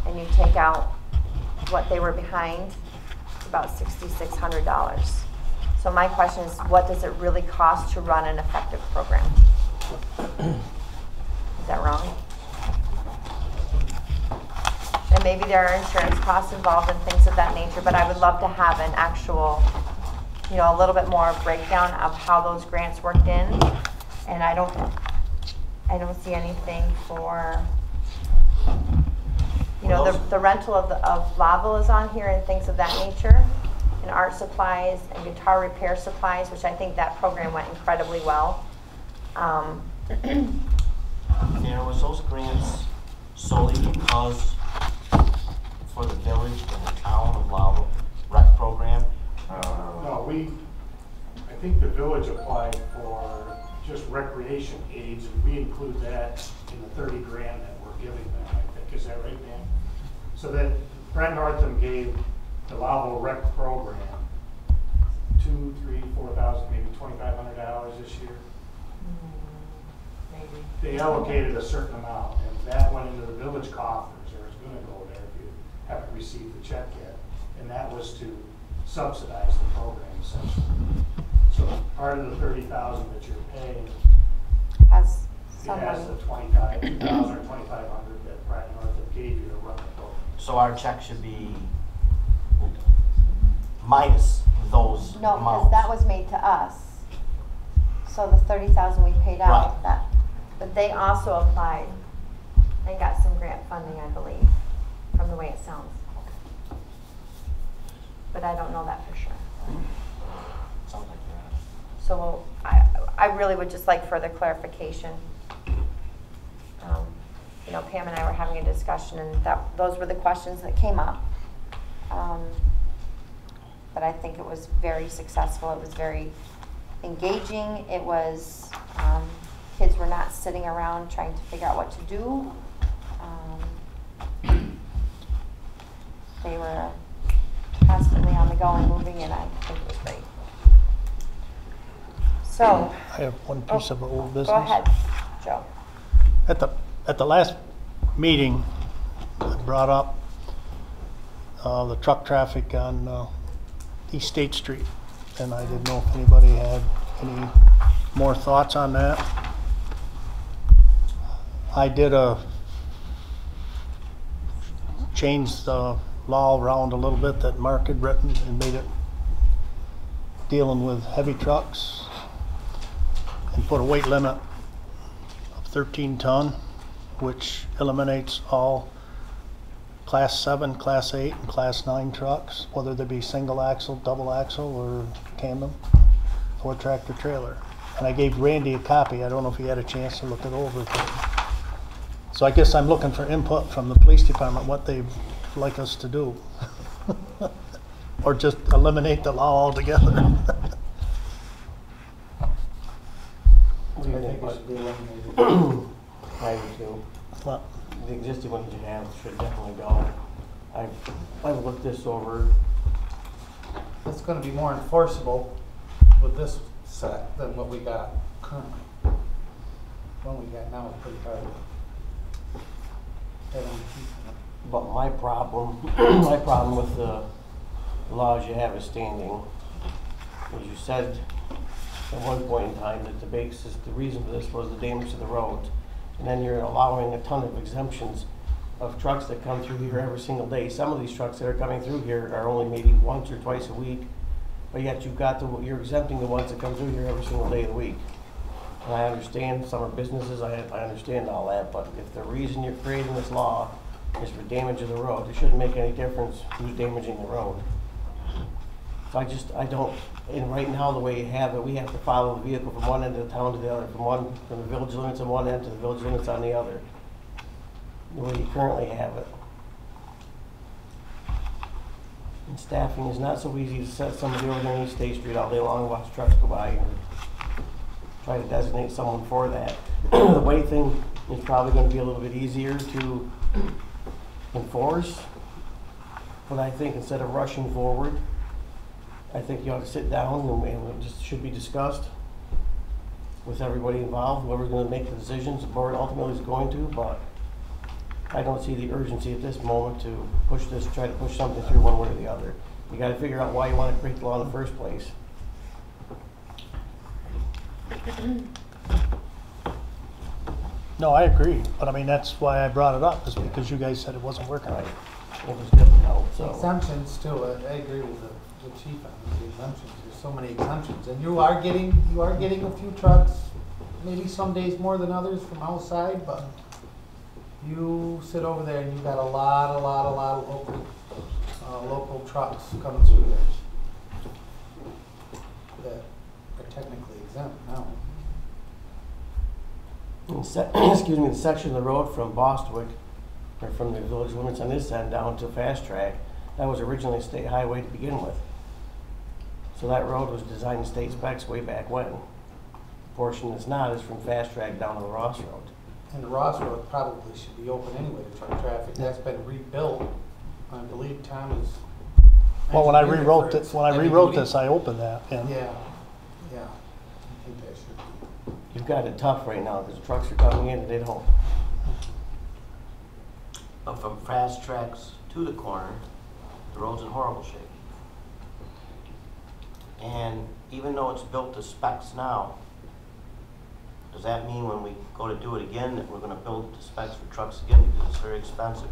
S1: and you take out what they were behind, it's about $6,600. So my question is, what does it really cost to run an effective program? Is that wrong? maybe there are insurance costs involved and things of that nature, but I would love to have an actual, a little bit more breakdown of how those grants worked in. And I don't see anything for, the rental of Lowville is on here and things of that nature, and art supplies and guitar repair supplies, which I think that program went incredibly well.
S9: Was those grants solely because for the village and the town of Lowville rec program?
S12: No, I think the village applied for just recreation aids, and we include that in the 30 grand that we're giving them, I think. Is that right, Dan? So that Brent Northam gave the Lowville rec program $2,000, $3,000, $4,000, maybe $2,500 this year.
S1: Maybe.
S12: They allocated a certain amount, and that went into the village coffers, or is going to go there if you haven't received the check yet. And that was to subsidize the program, essentially. So part of the $30,000 that you're paying
S1: Has
S12: it
S1: some
S12: has
S1: money.
S12: the $2,500 or $2,500 that Brad Northam gave you to run the program.
S9: So our check should be minus those
S1: No, because
S9: amounts.
S1: that was made to us. So the 30,000 we paid out,
S9: Right.
S1: but they also applied and got some grant funding, I believe, from the way it sounds. But I don't know that for sure.
S9: Sounds like you're right.
S1: So I really would just like further clarification. Pam and I were having a discussion, and those were the questions that came up. But I think it was very successful. It was very engaging. It was, kids were not sitting around trying to figure out what to do. They were constantly on the go and moving, and I think it was great. So,
S2: I have one piece of old business.
S1: go ahead, Joe.
S2: At the last meeting, I brought up the truck traffic on East State Street, and I didn't know if anybody had any more thoughts on that. I did change the law around a little bit that Mark had written and made it dealing with heavy trucks, and put a weight limit of 13 ton, which eliminates all Class 7, Class 8, and Class 9 trucks, whether they be single axle, double axle, or tandem, or tractor trailer. And I gave Randy a copy. I don't know if he had a chance to look it over. So I guess I'm looking for input from the police department, what they'd like us to do. Or just eliminate the law altogether.
S13: I think it should be eliminated. I do too.
S2: Well,
S13: The existing ones you have should definitely go. I've looked this over. It's gonna be more enforceable with this set than what we got currently. What we got now is pretty hard. But my problem with the laws you have is standing. As you said at one point in time, that the reason for this was the damage to the roads. And then you're allowing a ton of exemptions of trucks that come through here every single day. Some of these trucks that are coming through here are only maybe once or twice a week, but yet you're exempting the ones that come through here every single day of the week. And I understand some are businesses, I understand all that, but if the reason you're creating this law is for damage of the road, it shouldn't make any difference who's damaging the road. So I don't, and right now the way you have it, we have to follow the vehicle from one end of the town to the other, from the village limits on one end to the village limits on the other. The way you currently have it. And staffing is not so easy to set somebody over there on East State Street all day long and watch trucks go by and try to designate someone for that. The weight thing is probably going to be a little bit easier to enforce, but I think instead of rushing forward, I think you ought to sit down and it just should be discussed with everybody involved, whoever's going to make the decisions. The board ultimately is going to, but I don't see the urgency at this moment to push this, try to push something through one way or the other. You got to figure out why you want to create the law in the first place.
S2: No, I agree, but I mean, that's why I brought it up, is because you guys said it wasn't working right.
S13: It was difficult, so.
S14: Exemptions too, I agree with the chief on the exemptions, there's so many exemptions, and you are getting a few trucks, maybe some days more than others from outside, but you sit over there and you've got a lot of local trucks coming through there that are technically exempt now.
S13: Excuse me, the section of the road from Bostwick, or from the village limits on this end down to Fast Track, that was originally a state highway to begin with. So that road was designed to state specs way back when. The portion that's not is from Fast Track down to the Ross Road.
S14: And the Ross Road probably should be open anyway to truck traffic. That's been rebuilt. I believe Tom is.
S2: Well, when I rewrote
S14: engineering
S2: it,
S14: for
S2: when I
S14: heavy
S2: rewrote
S14: duty.
S2: this, I opened that, and
S14: Yeah. I think that should be.
S13: You've got it tough right now because trucks are coming in and they don't.
S9: But from Fast Tracks to the corner, the road's in horrible shape. And even though it's built to specs now, does that mean when we go to do it again that we're gonna build to specs for trucks again because it's very expensive?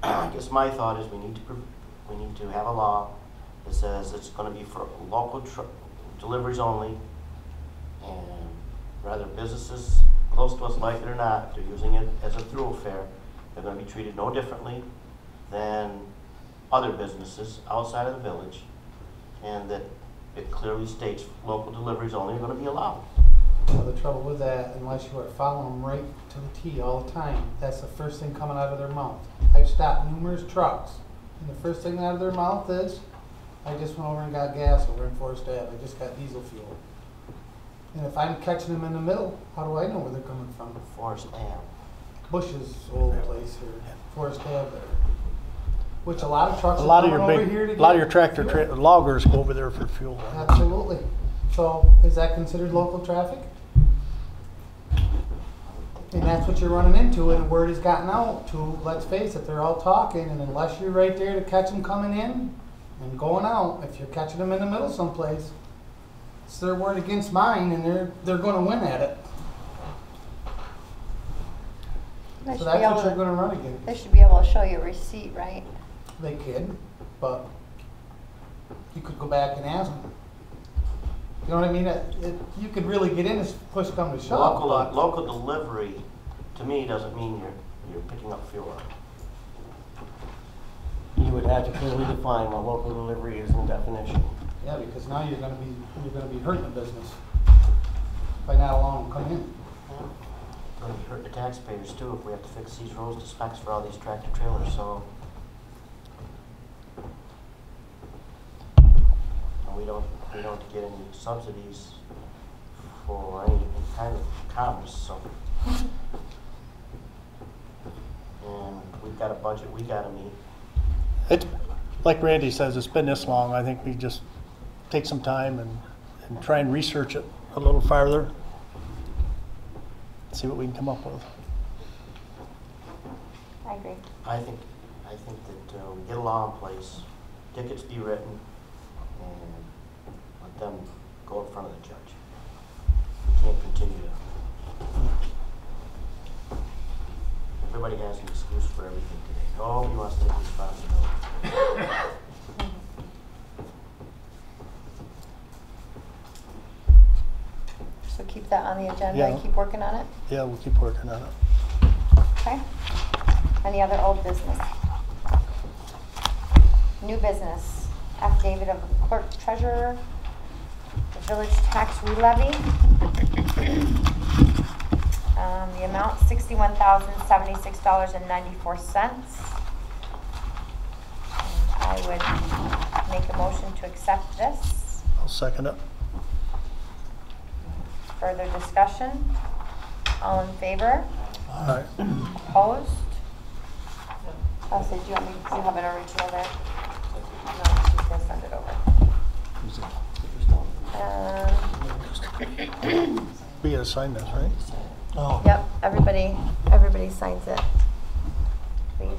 S9: I guess my thought is we need to have a law that says it's gonna be for local deliveries only, and rather businesses close to us, like it or not, if they're using it as a thoroughfare, they're gonna be treated no differently than other businesses outside of the village, and that it clearly states local deliveries only are gonna be allowed.
S14: Well, the trouble with that, unless you are following them right to the T all the time, that's the first thing coming out of their mouth. I've stopped numerous trucks, and the first thing out of their mouth is, I just went over and got gas over in Forest Ave. I just got diesel fuel. And if I'm catching them in the middle, how do I know where they're coming from?
S9: Forest Ave.
S14: Bush's old place, or Forest Ave, which a lot of trucks
S2: a lot
S14: are
S2: of your
S14: coming over here to
S2: big, a lot of
S14: get
S2: your tractor
S14: fuel.
S2: loggers go over there for fuel.
S14: Absolutely. So is that considered local traffic? And that's what you're running into, and word has gotten out to, let's face it, they're all talking, and unless you're right there to catch them coming in and going out, if you're catching them in the middle someplace, it's their word against mine, and they're going to win at it.
S1: They
S14: So
S1: should
S14: that's
S1: be able
S14: what you're
S1: to-
S14: going to run against.
S1: They should be able to show you a receipt, right?
S14: They could, but you could go back and ask them. You know what I mean? You could really get in if push come to shove. but-
S9: Local delivery, to me, doesn't mean you're picking up fuel.
S13: You would have to clearly define what local delivery is in definition.
S14: Yeah, because now you're gonna be hurting the business by not allowing them to come in.
S9: It's going to hurt the taxpayers too if we have to fix these roads to specs for all these tractor trailers, so. And we don't get any subsidies for any kind of commerce, so. And we've got a budget we gotta meet.
S2: It's, like Randy says, it's been this long. I think we just take some time and try and research it a little farther. See what we can come up with.
S1: I agree.
S9: I think that we get a law in place, tickets be written, and let them go in front of the judge. We can't continue to. Everybody has an excuse for everything today. Nobody wants to take responsibility.
S1: So keep that on the agenda
S2: Yeah.
S1: and keep working on it?
S2: Yeah, we'll keep working on it.
S1: Okay. Any other old business? New business, affidavit of the clerk treasurer, the village tax relevy. The amount $61,076.94. I would make a motion to accept this.
S2: I'll second it.
S1: Further discussion? All in favor?
S2: All right.
S1: Opposed? I'll say, do you want me, do you have an original there? No, she's gonna send it over.
S2: We gotta sign this, right?
S3: Oh.
S1: Yep, everybody signs it, please.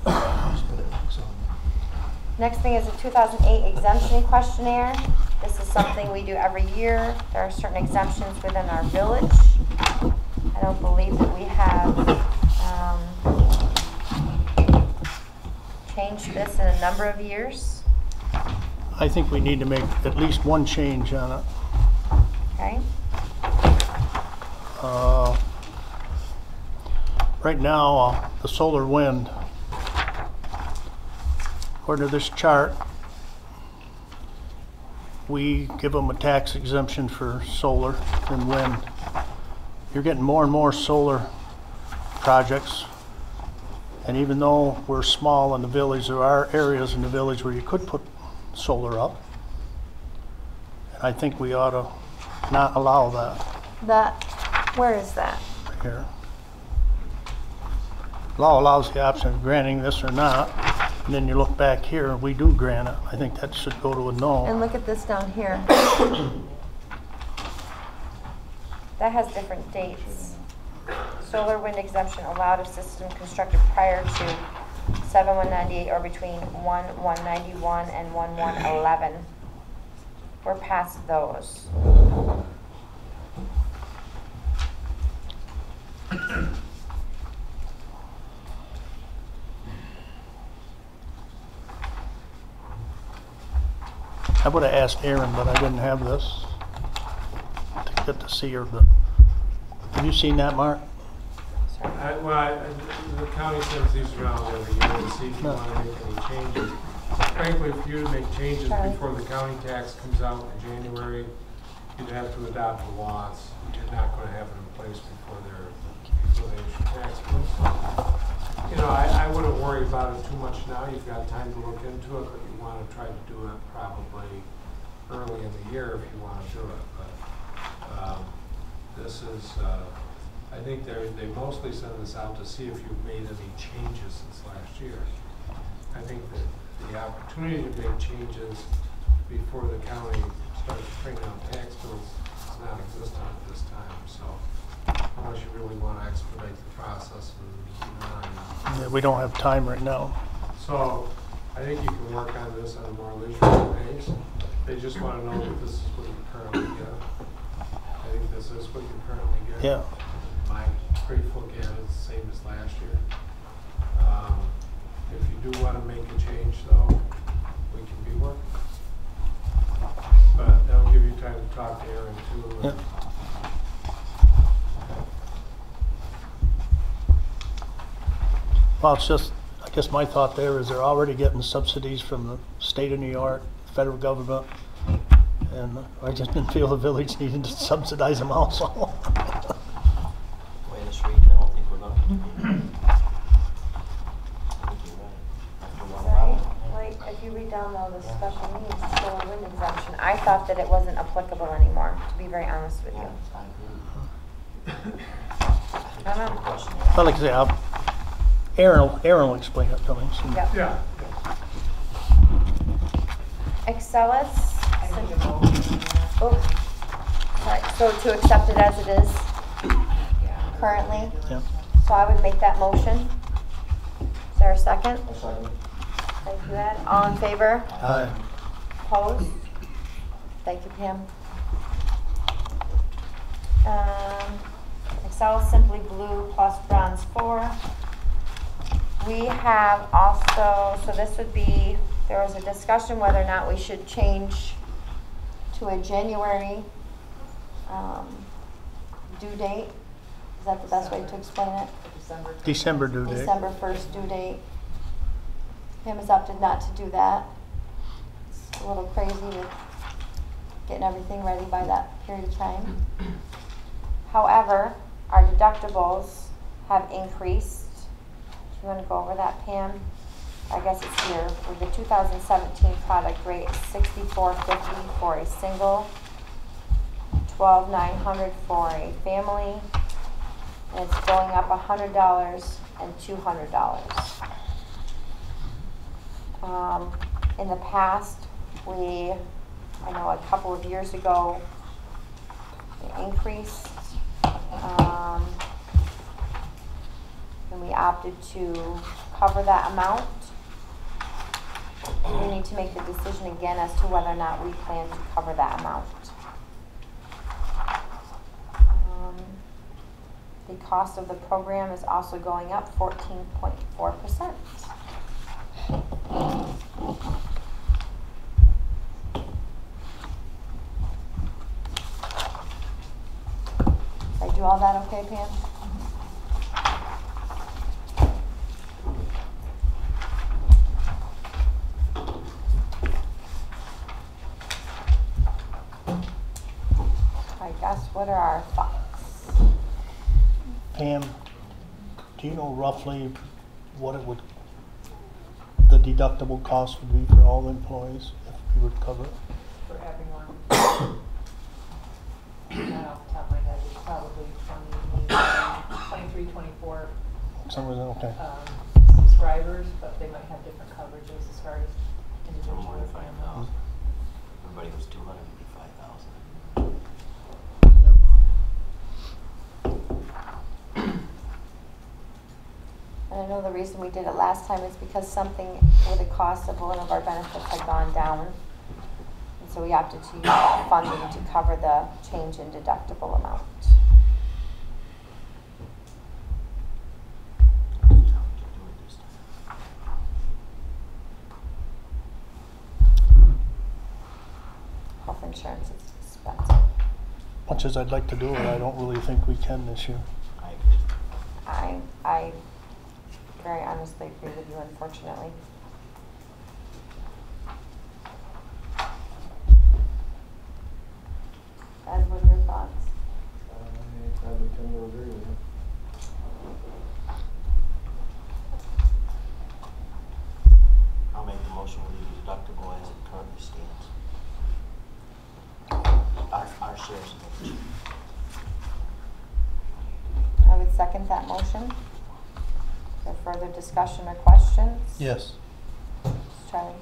S1: Next thing is a 2008 exemption questionnaire. This is something we do every year. There are certain exemptions within our village. I don't believe that we have changed this in a number of years.
S2: I think we need to make at least one change on it.
S1: Okay.
S2: Right now, the solar wind, according to this chart, we give them a tax exemption for solar and wind. You're getting more and more solar projects, and even though we're small in the village, there are areas in the village where you could put solar up. And I think we ought to not allow that
S1: Where is that?
S2: here. Law allows the option of granting this or not, and then you look back here, we do grant it. I think that should go to a no.
S1: And look at this down here. That has different dates. Solar wind exemption allowed if system constructed prior to 7/198 or between 1/191 and 1/111. We're past those.
S2: I would have asked Erin, but I didn't have this to get to see her. But have you seen that, Mark?
S5: The county sends these around every year to see if you want to make any changes. Frankly, if you make changes before the county tax comes out in January, you'd have to adopt the laws. You're not going to have it in place before they issue tax bills. You know, I wouldn't worry about it too much now. You've got time to look into it, but you want to try to do it probably early in the year if you want to do it. But this is, I think they mostly send this out to see if you've made any changes since last year. I think that the opportunity to make changes before the county starts printing out tax bills is not existent at this time. So unless you really want to expedite the process and keep an eye on it.
S2: Yeah, we don't have time right now.
S5: So I think you can work on this on a more leisurely pace. They just want to know that this is what you currently get. I think this is what you currently get.
S2: Yeah.
S5: My grateful again is the same as last year. If you do want to make a change though, we can be working. But that'll give you time to talk to Erin too.
S2: Yeah. Well, it's just, I guess my thought there is they're already getting subsidies from the state of New York, federal government, and I just didn't feel the village needed to subsidize them also.
S9: Way to street, I don't think we're going to. I think you're right. After one
S1: Right?
S9: while.
S1: Like, if you read down though, the special needs solar wind exemption, I thought that it wasn't applicable anymore, to be very honest with you.
S9: Yeah, I agree.
S1: I don't know.
S9: Question.
S2: But like I say, Aaron will explain it to me. So.
S1: Yep.
S5: Yeah.
S1: Excellus. Oh, sorry. So to accept it as it is currently.
S2: Yeah.
S1: So I would make that motion. Is there a second? Thank you, Ed. All in favor?
S2: Aye.
S1: Opposed? Thank you, Pam. Excel Simply Blue plus Bronze 4. We have also, so this would be, there was a discussion whether or not we should change to a January due date. Is that the best way to explain it?
S2: December due date.
S1: December 1st due date. Pam has opted not to do that. It's a little crazy with getting everything ready by that period of time. However, our deductibles have increased. You want to go over that, Pam? I guess it's here. For the 2017 product rate is $64.50 for a single, $12,900 for a family, and it's going up $100 and $200. In the past, I know a couple of years ago, it increased. And we opted to cover that amount. We need to make the decision again as to whether or not we plan to cover that amount. The cost of the program is also going up 14.4%. Did I do all that okay, Pam? I guess, what are our thoughts?
S2: Pam, do you know roughly what it would, the deductible cost would be for all the employees if we would cover it?
S11: For everyone. Not off the top of my head, it's probably 23, 24
S2: Somewhere there, okay.
S11: subscribers, but they might have different coverages as far as individual
S9: More than
S11: family.
S9: 5,000. Everybody was 255,000.
S1: And I know the reason we did it last time is because something with the cost of one of our benefits had gone down. And so we opted to use that funding to cover the change in deductible amount. Health insurance is expensive.
S2: Much as I'd like to do it, I don't really think we can this year.
S9: I agree.
S1: I very honestly agree with you, unfortunately. Ed, what are your thoughts?
S6: I would tend to agree with you.
S9: I'll make the motion with the deductible as it currently stands. Our shares of it.
S1: I would second that motion. Is there further discussion or questions?
S3: Yes.
S1: Charlie,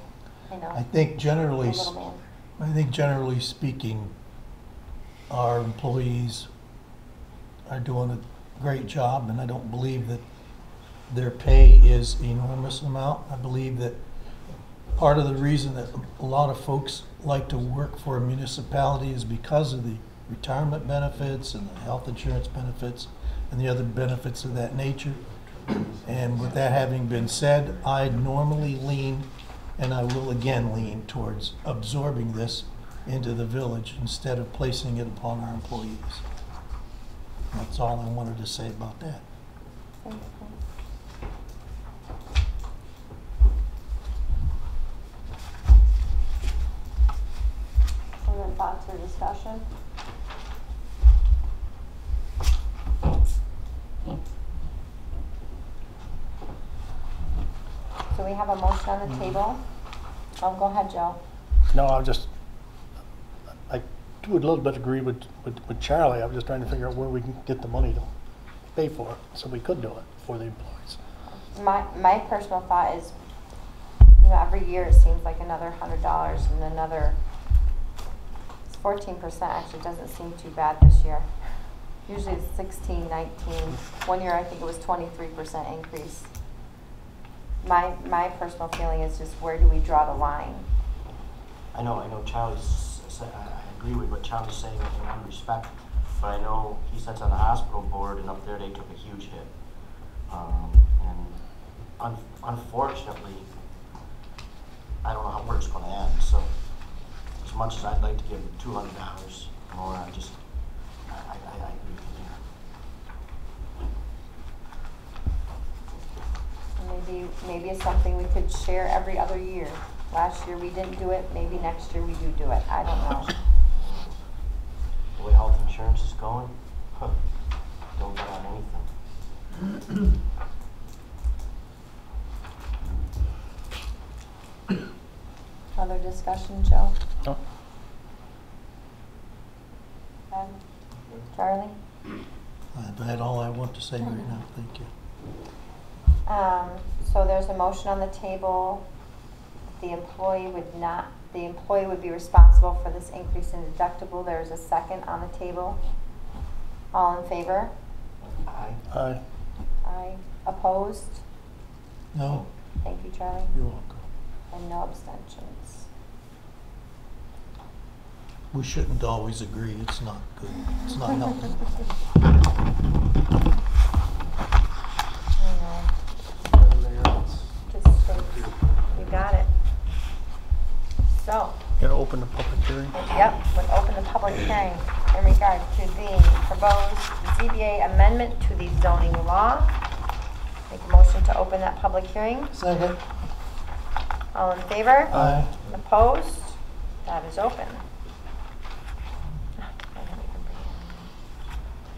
S1: I know.
S3: I think generally,
S1: Your little man.
S3: I think generally speaking, our employees are doing a great job, and I don't believe that their pay is enormous amount. I believe that part of the reason that a lot of folks like to work for a municipality is because of the retirement benefits and the health insurance benefits and the other benefits of that nature. And with that having been said, I normally lean, and I will again lean, towards absorbing this into the village instead of placing it upon our employees. That's all I wanted to say about that.
S1: Thank you. Other thoughts or discussion? So we have a motion on the table. Oh, go ahead, Joe.
S2: No, I do a little bit agree with Charlie. I'm just trying to figure out where we can get the money to pay for it, so we could do it for the employees.
S1: My personal thought is, you know, every year it seems like another $100 and another 14% actually doesn't seem too bad this year. Usually it's 16, 19. One year I think it was 23% increase. My personal feeling is just, where do we draw the line?
S9: I know Charlie's, I agree with what Charlie's saying in one respect, but I know he sits on the hospital board, and up there they took a huge hit. And unfortunately, I don't know where it's going to end. So as much as I'd like to give them $200 more, I agree with you there.
S1: Maybe it's something we could share every other year. Last year we didn't do it, maybe next year we do it. I don't know.
S9: The way health insurance is going, don't bet on anything.
S1: Other discussion, Joe?
S2: No.
S1: Ben? Charlie?
S3: That's all I want to say right now. Thank you.
S1: So there's a motion on the table. The employee would be responsible for this increase in deductible. There's a second on the table. All in favor?
S9: Aye.
S2: Aye.
S1: Aye. Opposed?
S3: No,
S1: Thank you, Charlie.
S3: you're welcome.
S1: And no abstentions.
S3: We shouldn't always agree. It's not good. It's not healthy.
S2: open the public hearing.
S1: Yep, would open the public hearing in regard to the proposed ZBA amendment to the zoning law. Make a motion to open that public hearing.
S3: Second.
S1: All in favor?
S3: Aye.
S1: Opposed? That is open.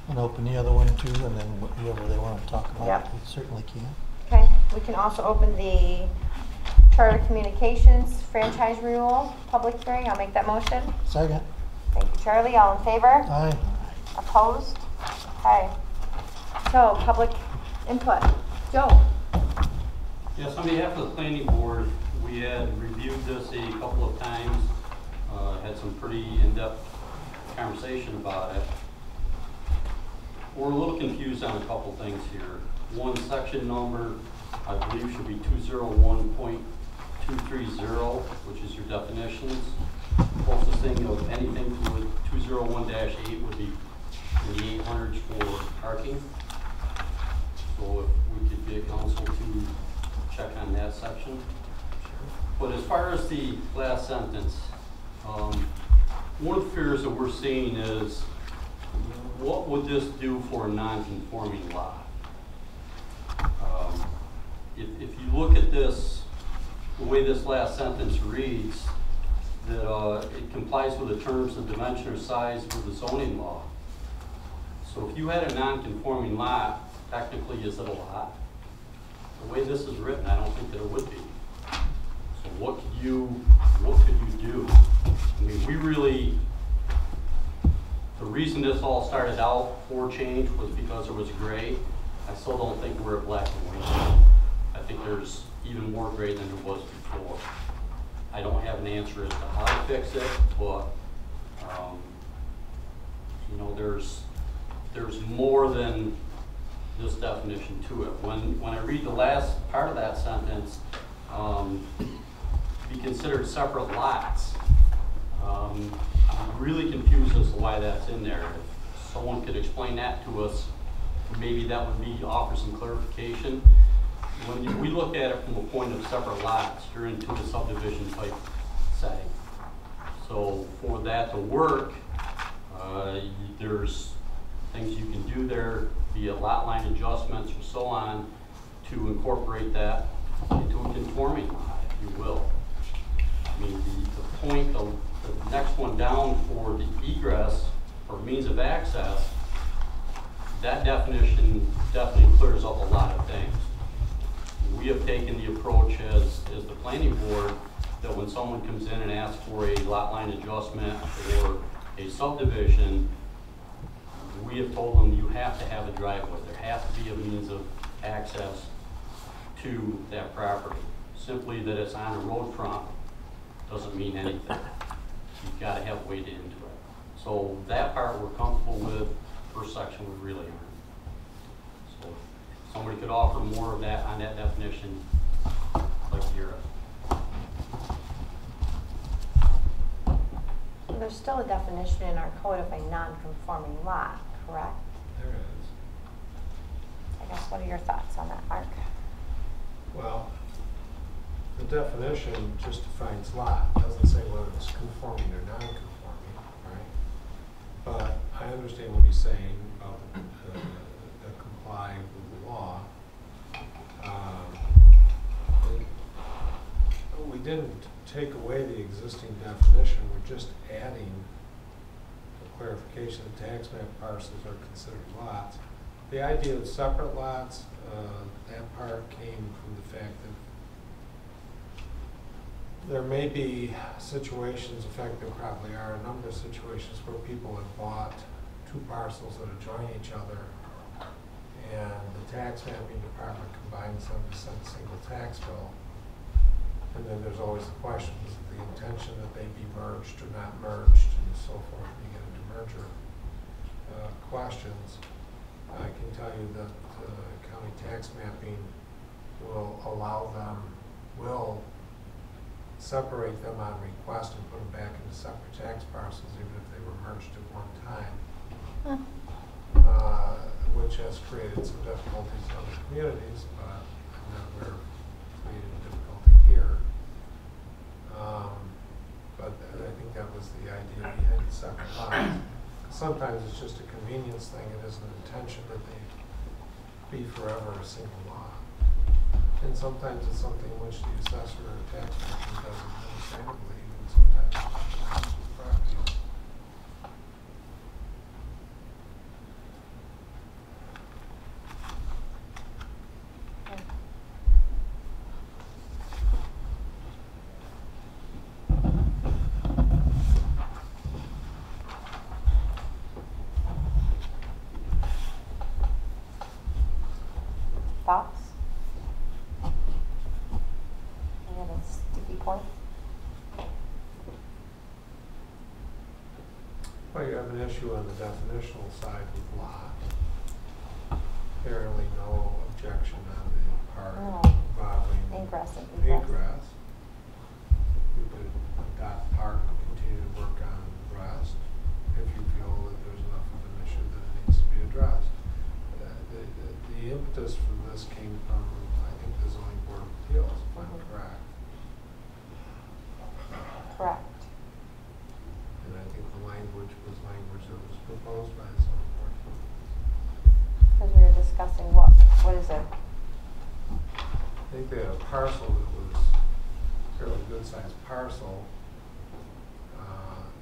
S3: And open the other one too, and then whoever they want to talk about,
S1: Yep.
S3: they certainly can.
S1: Okay, we can also open the Charter Communications franchise renewal public hearing. I'll make that motion.
S3: Second.
S1: Thank you, Charlie. All in favor?
S3: Aye.
S1: Opposed? Okay. So, public input. Joe?
S15: Yes, on behalf of the planning board, we had reviewed this a couple of times, had some pretty in-depth conversation about it. We're a little confused on a couple things here. One, section number, I believe should be 201.230, which is your definitions. Closest thing of anything to a 201-8 would be in the 800s for parking. So if we could get council to check on that section. But as far as the last sentence, one of the fears that we're seeing is, what would this do for a non-conforming lot? If you look at this, the way this last sentence reads, that it complies with the terms of dimension or size for the zoning law. So if you had a non-conforming lot, technically is it a lot? The way this is written, I don't think that it would be. So what could you do? I mean, we really, the reason this all started out for change was because there was gray. I still don't think we're at black and white. I think there's even more gray than there was before. I don't have an answer as to how to fix it, but you know, there's more than this definition to it. When I read the last part of that sentence, be considered separate lots. I'm really confused as to why that's in there. If someone could explain that to us, maybe that would be offer some clarification. When we look at it from a point of separate lots, you're into a subdivision type setting. So for that to work, there's things you can do there, be it lot line adjustments or so on, to incorporate that into a conforming lot, if you will. I mean, the point, the next one down for the egress or means of access, that definition definitely clears up a lot of things. We have taken the approach as the planning board that when someone comes in and asks for a lot line adjustment or a subdivision, we have told them you have to have a driveway. There has to be a means of access to that property. Simply that it's on a road front doesn't mean anything. You've got to have a way to into it. So that part we're comfortable with. First section we really aren't. So if somebody could offer more of that on that definition, I'd like to hear it.
S1: There's still a definition in our code of a non-conforming lot, correct?
S5: There is.
S1: I guess, what are your thoughts on that, Mark?
S5: Well, the definition just defines lot. It doesn't say whether it's conforming or non-conforming, right? But I understand what he's saying about the comply with the law. We didn't take away the existing definition. We're just adding a clarification that tax map parcels are considered lots. The idea of separate lots, that part came from the fact that there may be situations, in fact there probably are a number of situations where people have bought two parcels that adjoin each other and the tax mapping department combines them to send a single tax bill. And then there's always the question, is it the intention that they be merged or not merged and so forth. You get into merger questions. I can tell you that county tax mapping will allow them, will separate them on request and put them back into separate tax parcels even if they were merged at one time, which has created some difficulties in other communities, but I'm not aware of creating a difficulty here. But I think separate lots. Sometimes it's just a convenience thing, it isn't an intention that they be forever a single lot. And sometimes it's something which the assessor or tax person does administratively, and sometimes it's practice.
S1: Thoughts? Any other sticky points?
S5: Well, you have an issue on the definitional side with lot. Apparently no objection on the part
S1: No.
S5: involving
S1: Ingress and egress.
S5: egress. You could adopt part and continue to work on the rest if you feel that there's enough of an issue that it needs to be addressed. The impetus for this came from, I think, the zoning board of appeals, if I'm correct.
S1: Correct.
S5: And I think the language was language that was proposed by the zoning board.
S1: Because we were discussing what is it?
S5: I think they had a parcel that was a fairly good sized parcel. And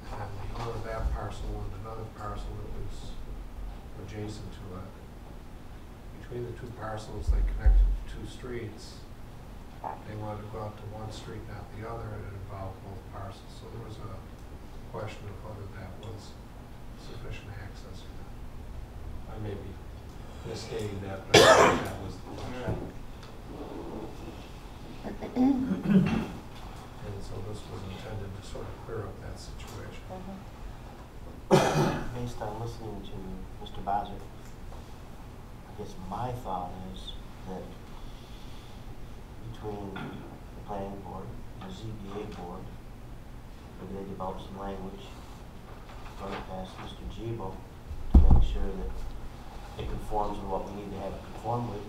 S5: the owner of that parcel and another parcel that was adjacent to it. Between the two parcels, they connected two streets. They wanted to go out to one street, not the other, and it involved both parcels. So there was a question of whether that was sufficient access or not. I may be misstating that, but I think that was the question. And so this was intended to sort of clear up that situation.
S9: Based on listening to Mr. Bozzer, I guess my thought is that between the planning board and the ZBA board, maybe they develop some language, run it past Mr. Gibo to make sure that it conforms with what we need to have it conform with.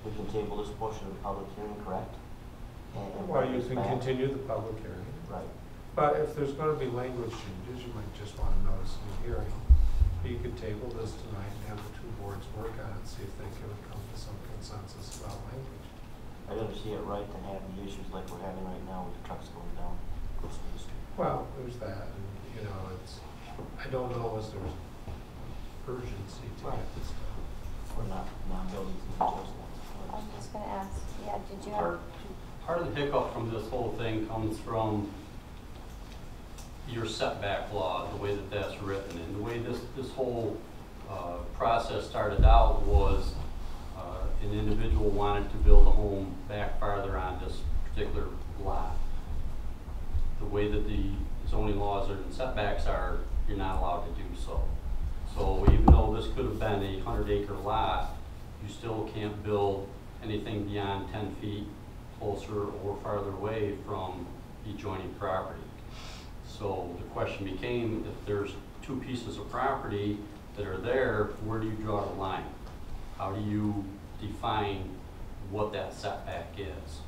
S9: We can table this portion of the public hearing, correct? And
S5: Well, you
S9: bring this
S5: can
S9: back.
S5: continue the public hearing.
S9: Right.
S5: But if there's going to be language changes, you might just want to notice in the hearing. You could table this tonight and have the two boards work on it, see if they can come to some consensus about language.
S9: I gotta see it right to have the issues like we're having right now with the trucks going down.
S5: Well, there's that, and, you know, it's, I don't know as there's urgency to get this done.
S9: We're not building some just
S1: I was just gonna ask, yeah, did you have?
S15: Part of the hiccup from this whole thing comes from your setback law, the way that that's written. And the way this whole process started out was an individual wanted to build a home back farther on this particular lot. The way that the zoning laws and setbacks are, you're not allowed to do so. So even though this could have been a 100-acre lot, you still can't build anything beyond 10 feet closer or farther away from the adjoining property. So the question became, if there's two pieces of property that are there, where do you draw the line? How do you define what that setback is?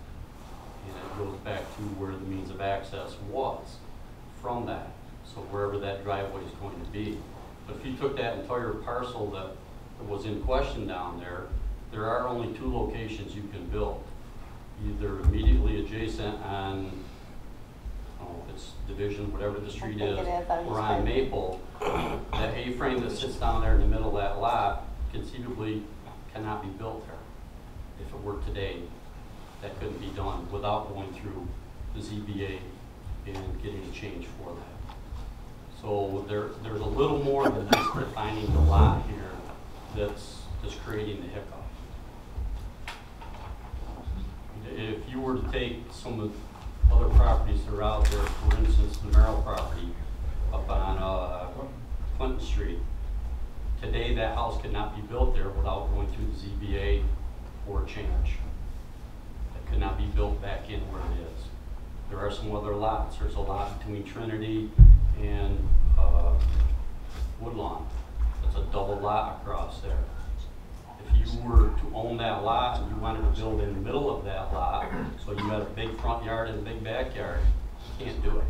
S15: And it goes back to where the means of access was from that. So wherever that driveway is going to be. But if you took that entire parcel that was in question down there, there are only two locations you can build. Either immediately adjacent on, I don't know if it's Division, whatever the street is, or on Maple. That A-frame that sits down there in the middle of that lot conceivably cannot be built there. If it were today, that couldn't be done without going through the ZBA and getting a change for that. So there's a little more than just defining the lot here that's creating the hiccup. If you were to take some of the other properties that are out there, for instance, the Merrill property up on Clinton Street, today that house could not be built there without going through the ZBA for a change. It could not be built back in where it is. There are some other lots. There's a lot between Trinity and Woodlawn. It's a double lot across there. If you were to own that lot and you wanted to build in the middle of that lot, so you had a big front yard and a big backyard, you can't do it.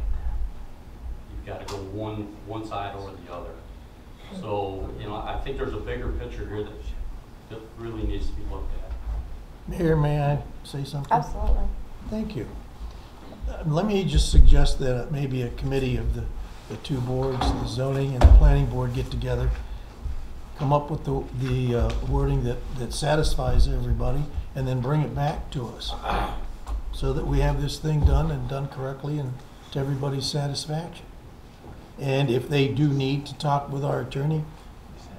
S15: You you've got to go one side or the other. So, you know, I think there's a bigger picture here that really needs to be looked at.
S3: Mayor, may I say something?
S1: Absolutely.
S3: Thank you. Let me just suggest that maybe a committee of the two boards, the zoning and the planning board, get together, come up with the wording that satisfies everybody, and then bring it back to us so that we have this thing done and done correctly and to everybody's satisfaction. And if they do need to talk with our attorney,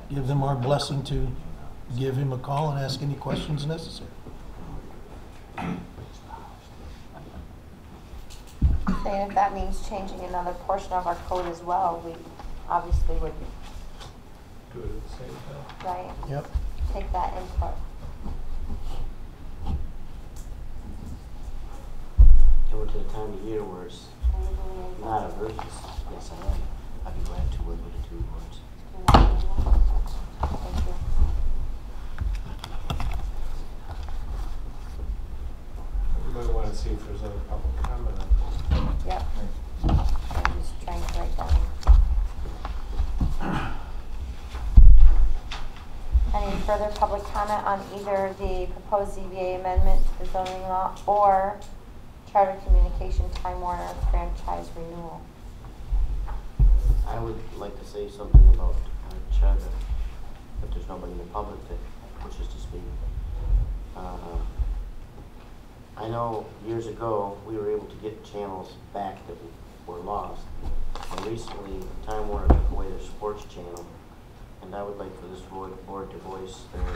S3: give them our blessing to give him a call and ask any questions necessary.
S1: And if that means changing another portion of our code as well, we obviously would,
S5: Do it at the same time.
S1: right,
S3: Yep.
S1: take that input.
S9: And we're to the time of year where it's not a versus. Yes, I am. I'd be glad to work with the two boards.
S1: Thank you.
S5: Everybody want to see if there's other public comment on this.
S1: Yep. I'm just trying to write down. Any further public comment on either the proposed ZBA amendment to the zoning law or Charter Communication Time Warner franchise renewal?
S9: I would like to say something about charter, if there's nobody in the public that wishes to speak. I know years ago we were able to get channels back that were lost, and recently Time Warner took away their sports channel, and I would like for this board to voice their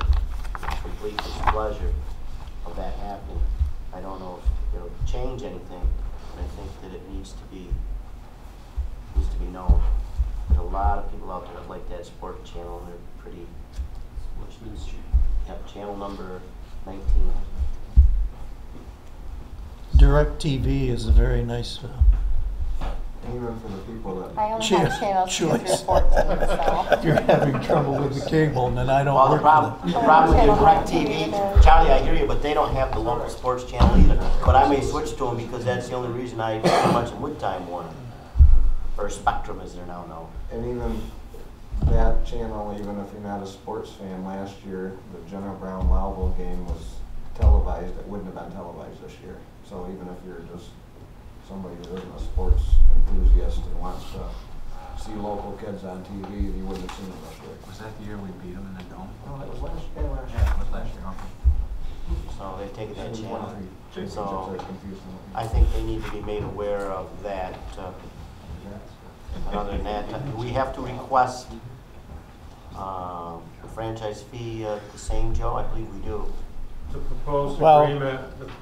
S9: complete displeasure of that happening. I don't know if it'll change anything, but I think that it needs to be known. There's a lot of people out there that like that sports channel, and they're pretty. Yep, channel number 19.
S3: DirecTV is a very nice
S5: Even for the people that.
S1: I only have channels 2 through
S3: choice.
S1: 14, so.
S3: If you're having trouble with the cable, then I don't
S9: Well, the
S3: work
S9: problem
S3: with
S9: with DirecTV, Charlie, I hear you, but they don't have the local sports channel either. But I may switch to them because that's the only reason I pretty much am with Time Warner. Or Spectrum, as they're now known.
S5: And even that channel, even if you're not a sports fan, last year, the Jenna Brown Lowville game was televised. It wouldn't have been televised this year. So even if you're just somebody who isn't a sports enthusiast and wants to see local kids on TV, you wouldn't have seen them this year.
S8: Was that the year we beat them in the dome?
S5: Oh, it was last year.
S8: Yeah, it was last year, okay.
S9: So they've taken that
S5: It's
S9: channel.
S5: 1-3
S9: So
S5: championships are confusing.
S9: I think they need to be made aware of that. And other than that, we have to request the franchise fee the same, Joe? I believe we do.
S5: The proposed
S2: Well-
S5: agreement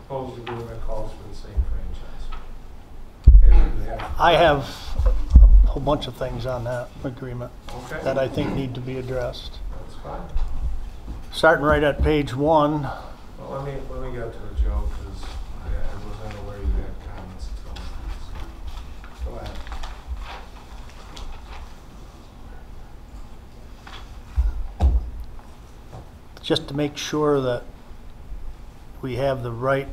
S5: calls for the same franchise. And they have-
S2: I have a whole bunch of things on that agreement
S5: Okay.
S2: that I think need to be addressed.
S5: That's fine.
S2: Starting right at page 1,
S5: Well, let me get to it, Joe, because I wasn't aware you had comments until. Go ahead.
S2: just to make sure we have the right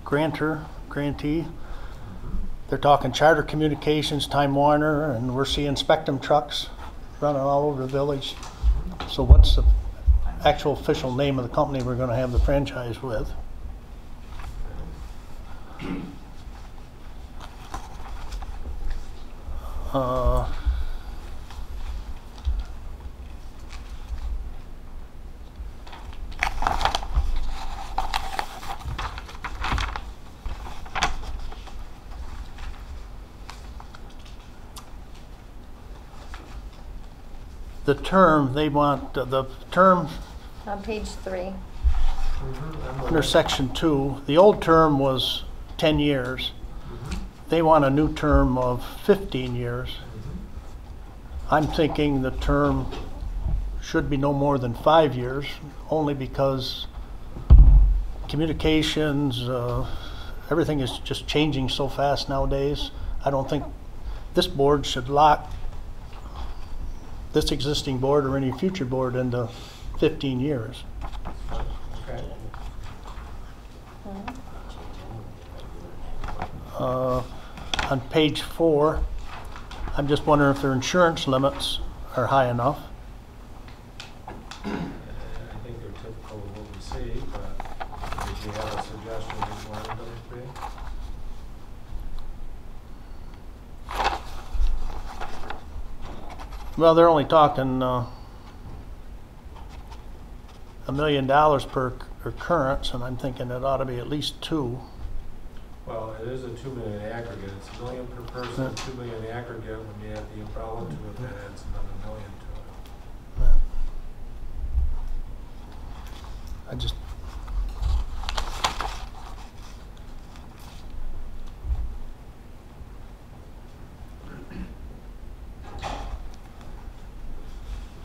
S2: grantee. They're talking Charter Communications, Time Warner, and we're seeing Spectrum trucks running all over the village. So what's the actual official name of the company we're going to have the franchise with? The term, they want the term
S1: On page 3.
S2: under section 2, the old term was 10 years. They want a new term of 15 years. I'm thinking the term should be no more than 5 years, only because communications, everything is just changing so fast nowadays. I don't think this board should lock this existing board or any future board into 15 years.
S5: Okay.
S2: on page 4, I'm just wondering if their insurance limits are high enough.
S5: I think they're typical of what we see, but did you have a suggestion of what it would be?
S2: Well, they're only talking $1 million per occurrence, and I'm thinking it ought to be at least 2.
S5: Well, it is a $2 million aggregate. It's $1 million per person, $2 million aggregate. When you add the umbrella to it, that adds another $1 million to it.
S2: I just,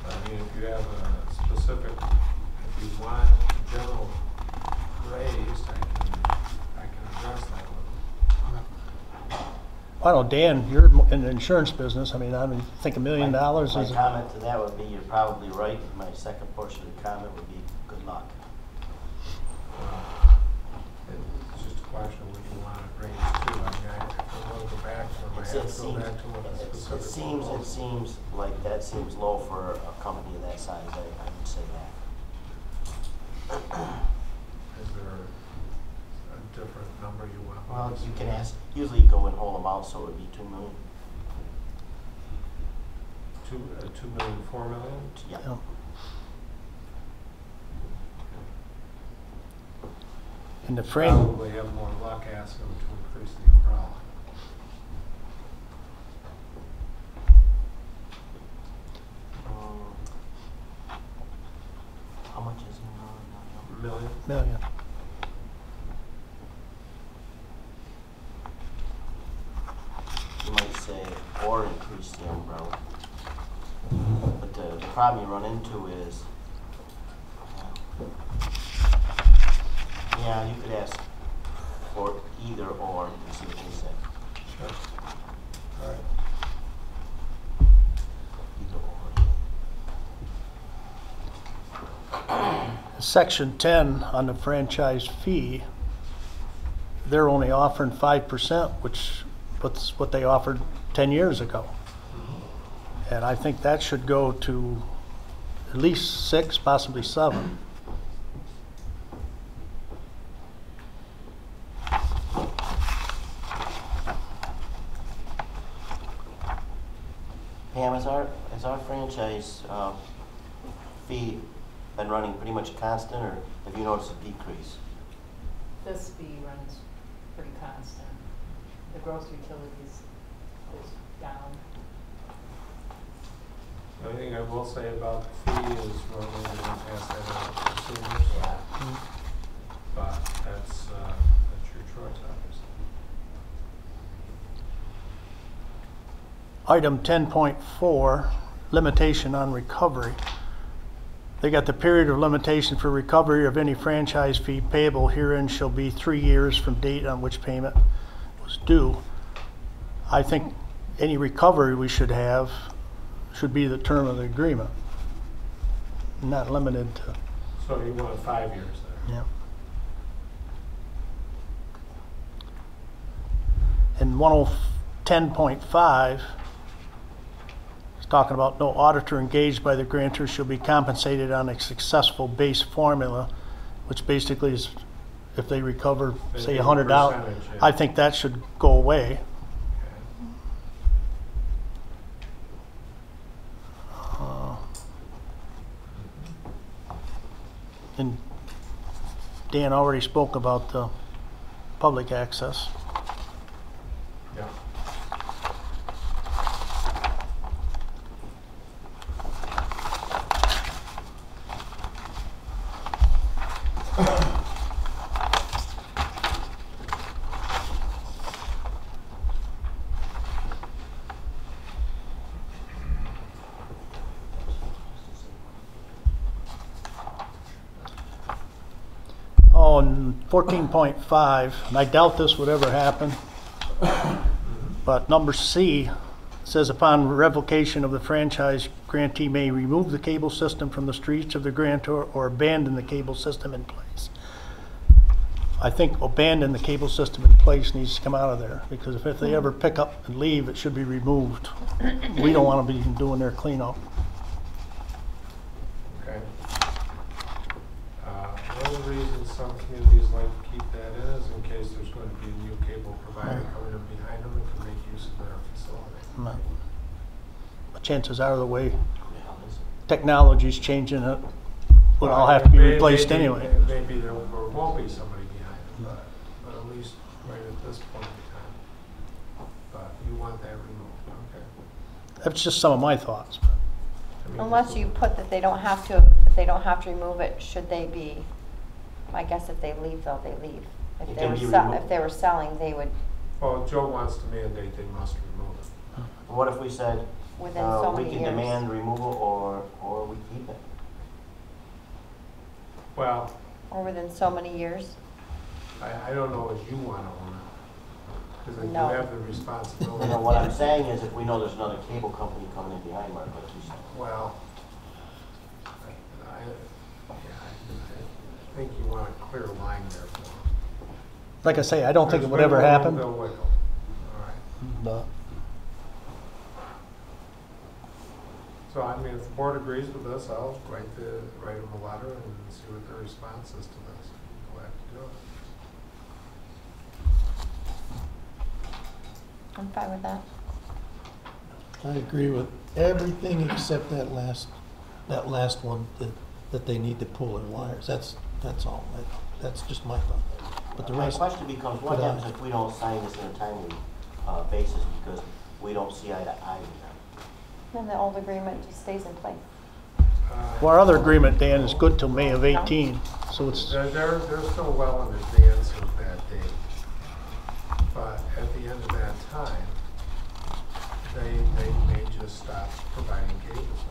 S5: I mean, if you have a specific, if you want general raised, I can address that with
S2: I don't know, Dan, you're in the insurance business. I mean, I think $1 million
S9: My
S2: is.
S9: comment to that would be, you're probably right. My second portion of the comment would be, good luck.
S5: It's just a question of what you want it raised to. I mean, if I want to go back to them, I have to go back to them with a specific
S9: It seems like that seems low for a company of that size. I would say that.
S5: Is there a different number you want?
S9: Well, you can ask, usually you go and hold them out, so it would be $2 million.
S5: 2 million, 4 million?
S9: Yeah.
S2: Yeah. And the frame,
S5: Probably have more luck asking them to increase the umbrella.
S9: How much is it?
S5: $1 million?
S2: million.
S9: You might say, or increase the umbrella. But the problem you run into is, yeah, you could ask for either or and see what they say.
S5: Sure. All right.
S9: Either or.
S2: Section 10 on the franchise fee, they're only offering 5%, which was what they offered 10 years ago. And I think that should go to at least 6, possibly 7.
S9: Pam, has our franchise fee been running pretty much constant, or have you noticed a decrease?
S11: This fee runs pretty constant. The gross utilities is down.
S5: The only thing I will say about the fee is normally they don't pass that on to consumers.
S11: Yeah.
S5: But that's your choice, obviously.
S2: Item 10.4, limitation on recovery. They got the period of limitation for recovery of any franchise fee payable herein shall be 3 years from date on which payment was due. I think any recovery we should have should be the term of the agreement, not limited to.
S5: So you want 5 years there?
S2: Yeah. And 10.5 is talking about no auditor engaged by the grantor shall be compensated on a successful base formula, which basically is if they recover, say $100.
S5: Yeah.
S2: I think that should go away. And Dan already spoke about the public access.
S5: Yeah.
S2: Oh, and 14.5, and I doubt this would ever happen, but number C says upon revocation of the franchise, grantee may remove the cable system from the streets of the grantor or abandon the cable system in place. I think abandon the cable system in place needs to come out of there, because if they ever pick up and leave, it should be removed. We don't want to be doing their cleanup.
S5: Okay. One of the reasons some communities like to keep that in is in case there's going to be a new cable provider coming up behind them and can make use of their facility.
S2: But chances are, the way technology's changing, it would all have to be replaced anyway.
S5: Maybe there won't be somebody behind them, but at least right at this point in time. But you want that removed, okay?
S2: That's just some of my thoughts.
S5: I mean,
S1: Unless
S5: this
S1: you
S5: is-
S1: put that they don't have to remove it, should they be, I guess if they leave though, they leave.
S9: It
S1: If
S9: can
S1: they
S9: be
S1: were,
S9: removed.
S1: if they were selling, they would,
S5: Well, Joe wants to mandate they must remove it.
S9: What if we said,
S1: within so
S9: we
S1: many
S9: can
S1: years.
S9: demand removal or we keep it?
S5: Well,
S1: Or within so many years.
S5: I don't know if you want to own it, because
S1: No.
S5: you have the responsibility.
S9: You know, what I'm saying is if we know there's another cable company coming in behind Mark, what if we say?
S5: Well, I think you want a clear line there for them.
S2: Like I say, I don't think it would
S5: There's
S2: ever
S5: wiggle room,
S2: happen.
S5: they'll wiggle. All right.
S2: But
S5: So, I mean, if the board agrees with this, I'll write them a letter and see what their response is to this. Glad to do it.
S1: I'm fine with that.
S3: I agree with everything except that last one, that they need to pull their wires. That's all. That's just my thought. But the
S9: My
S3: rest.
S9: question becomes, what
S3: put on
S9: happens
S3: it.
S9: if we don't sign this in a timely basis because we don't see eye to eye with them?
S1: Then the old agreement just stays in place.
S2: well, our other agreement, Dan, is good till May of 18, so it's,
S5: They're still well in advance of that date. But at the end of that time, they may just stop providing cable service.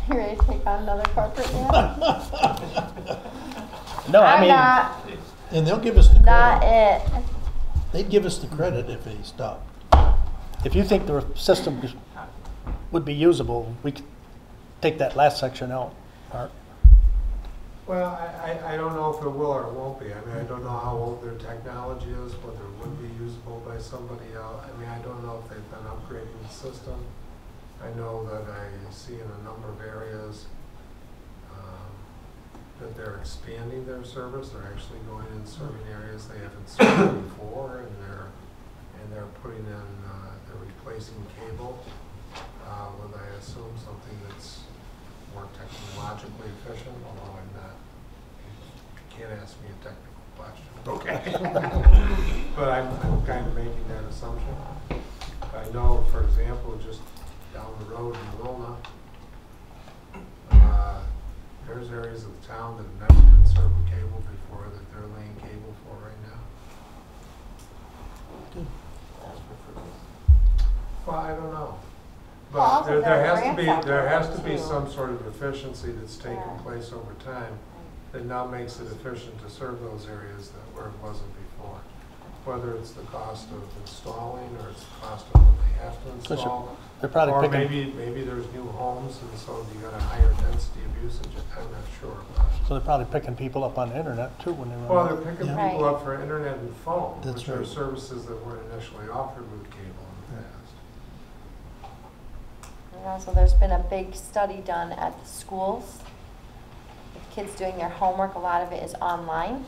S1: You ready to take on another corporate deal?
S2: no, I
S1: I'm
S2: mean,
S1: not,
S3: And they'll give us the
S1: not
S3: credit.
S1: it.
S3: They'd give us the credit if they stop.
S2: if you think the system would be usable, we could take that last section out, Mark.
S5: Well, I don't know if it will or it won't be. I mean, I don't know how old their technology is, whether it would be usable by somebody else. I mean, I don't know if they've been upgrading the system. I know that I see in a number of areas that they're expanding their service. They're actually going in serving areas they haven't served before, and they're putting in, they're replacing cable with, I assume, something that's more technologically efficient, although I'm not, you can't ask me a technical question. Okay. But I'm kind of making that assumption. I know, for example, just down the road in Wilna, there's areas of the town that have never been served with cable before that they're laying cable for right now. Well, I don't know.
S1: Well,
S5: But
S1: also
S5: there
S1: there are
S5: has to be,
S1: grants out
S5: there has to
S1: there,
S5: be
S1: too.
S5: some sort of efficiency that's taken
S1: Yeah.
S5: place over time that now makes it efficient to serve those areas that where it wasn't before. Whether it's the cost of installing or it's the cost of what they have to
S2: Listen,
S5: install.
S2: they're probably
S5: Or
S2: picking,
S5: maybe there's new homes and so you got a higher density of usage. I'm not sure about it.
S2: so they're probably picking people up on the internet too when they run.
S5: Well,
S2: out.
S5: they're picking
S1: Yeah.
S5: people
S1: Right.
S5: up for internet and phone,
S3: That's
S5: which are
S3: right.
S5: services that weren't initially offered with cable in the past.
S1: And also, there's been a big study done at the schools. With kids doing their homework, a lot of it is online.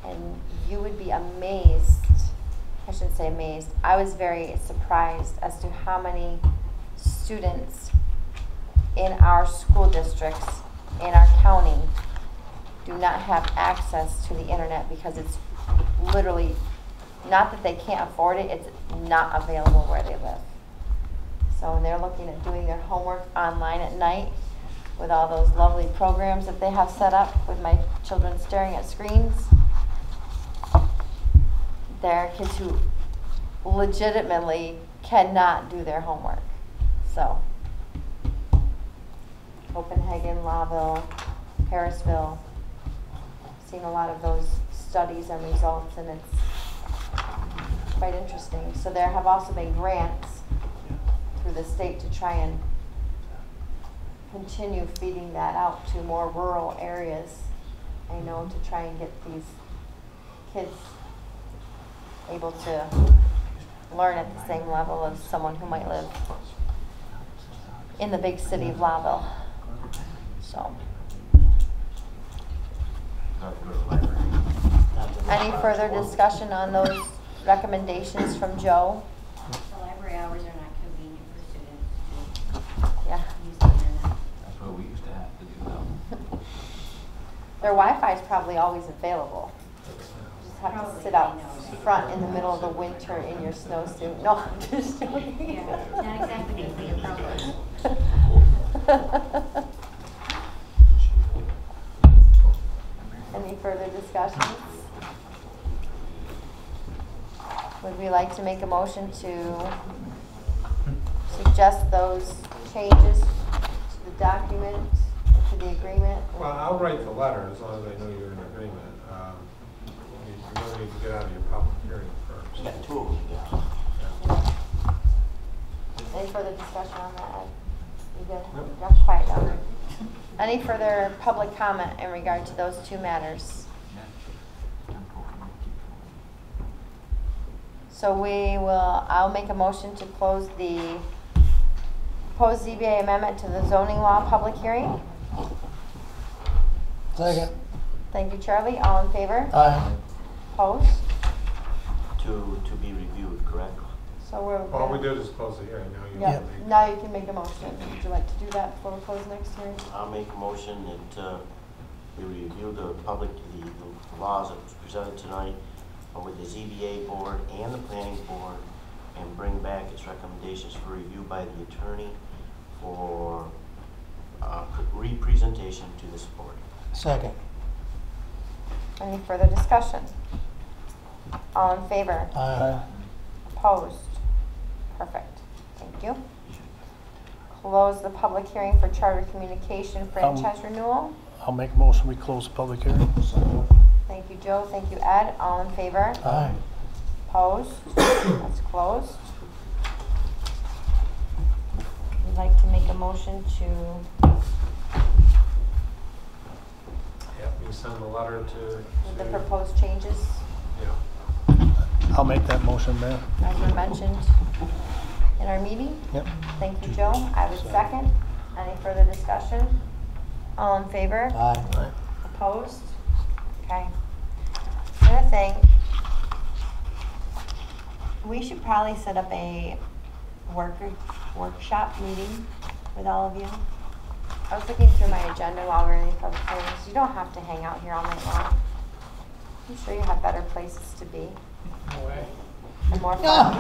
S1: And you would be amazed, I shouldn't say amazed, I was very surprised as to how many students in our school districts, in our county, do not have access to the internet because it's literally, not that they can't afford it, it's not available where they live. So when they're looking at doing their homework online at night with all those lovely programs that they have set up with my children staring at screens, there are kids who legitimately cannot do their homework. So Copenhagen, Lowville, Harrisville, seen a lot of those studies and results, and it's quite interesting. So there have also been grants through the state to try and continue feeding that out to more rural areas. I know, to try and get these kids able to learn at the same level as someone who might live in the big city of Lowville. So, any further discussion on those recommendations from Joe?
S10: The library hours are not convenient for students
S1: Yeah.
S10: to use the internet.
S8: That's what we used to have to do though.
S1: Their Wi-Fi is probably always available. You just have to
S10: Probably,
S1: sit out
S10: I know.
S1: front in the middle of the winter in your snowsuit. No, I'm just joking.
S10: Yeah, not exactly good for your progress.
S1: Any further discussions? Would we like to make a motion to suggest those changes to the document, to the agreement?
S5: Well, I'll write the letter as long as I know you're in agreement. You really need to get out of your public hearing first.
S9: You got two of them, yeah.
S1: Any further discussion on that, Ed? You good? Yep. Quiet down. Any further public comment in regard to those two matters? So I'll make a motion to close the proposed ZBA amendment to the zoning law public hearing.
S2: Second.
S1: Thank you, Charlie. All in favor?
S2: Aye.
S1: Opposed?
S9: To be reviewed, correct?
S1: So we're.
S5: All we did is close the hearing. Now you
S1: Yeah,
S5: can make.
S1: now you can make a motion. Would you like to do that before we close next hearing?
S9: I'll make a motion that we review the laws that was presented tonight with the ZBA board and the planning board and bring back its recommendations for review by the attorney for re-presentation to this board.
S2: Second.
S1: Any further discussion? All in favor?
S2: Aye.
S1: Opposed? Perfect. Thank you. Close the public hearing for Charter Communication franchise renewal.
S2: I'll make a motion, we close the public hearing.
S1: Thank you, Joe. Thank you, Ed. All in favor?
S2: Aye.
S1: Opposed? That's closed. We'd like to make a motion to,
S5: Yeah, you send the letter
S1: with the
S5: to.
S1: proposed changes
S5: Yeah.
S2: I'll make that motion, Mayor.
S1: as were mentioned in our meeting.
S2: Yep.
S1: Thank you, Joe. I would second. Any further discussion? All in favor?
S2: Aye.
S1: Opposed? Okay. Another thing, we should probably set up a workshop meeting with all of you. I was looking through my agenda while we were in the public hearings. You don't have to hang out here all night long. I'm sure you have better places to be.
S12: No way.
S1: And more fun.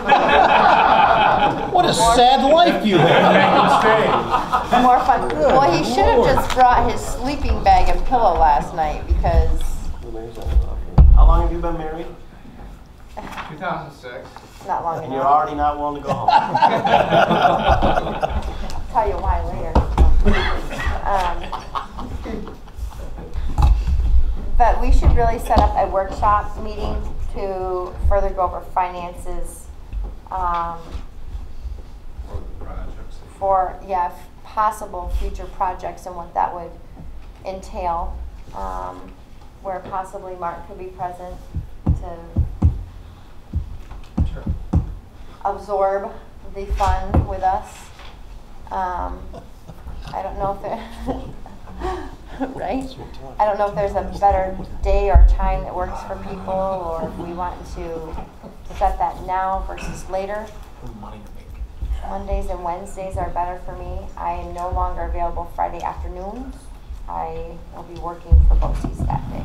S2: What a sad life you have.
S1: And more fun. Well, he should have just brought his sleeping bag and pillow last night because
S9: How long have you been married?
S4: 2006.
S1: it's not long
S9: And you're
S1: enough.
S9: already not willing to go home.
S1: I'll tell you why later. But we should really set up a workshop meeting to further go over finances
S5: Or the projects.
S1: for, possible future projects and what that would entail. Where possibly Mark could be present to
S5: Sure.
S1: absorb the fun with us. I don't know if there, right? I don't know if there's a better day or time that works for people, or if we want to set that now versus later. Mondays and Wednesdays are better for me. I am no longer available Friday afternoons. I will be working for BOCES that day.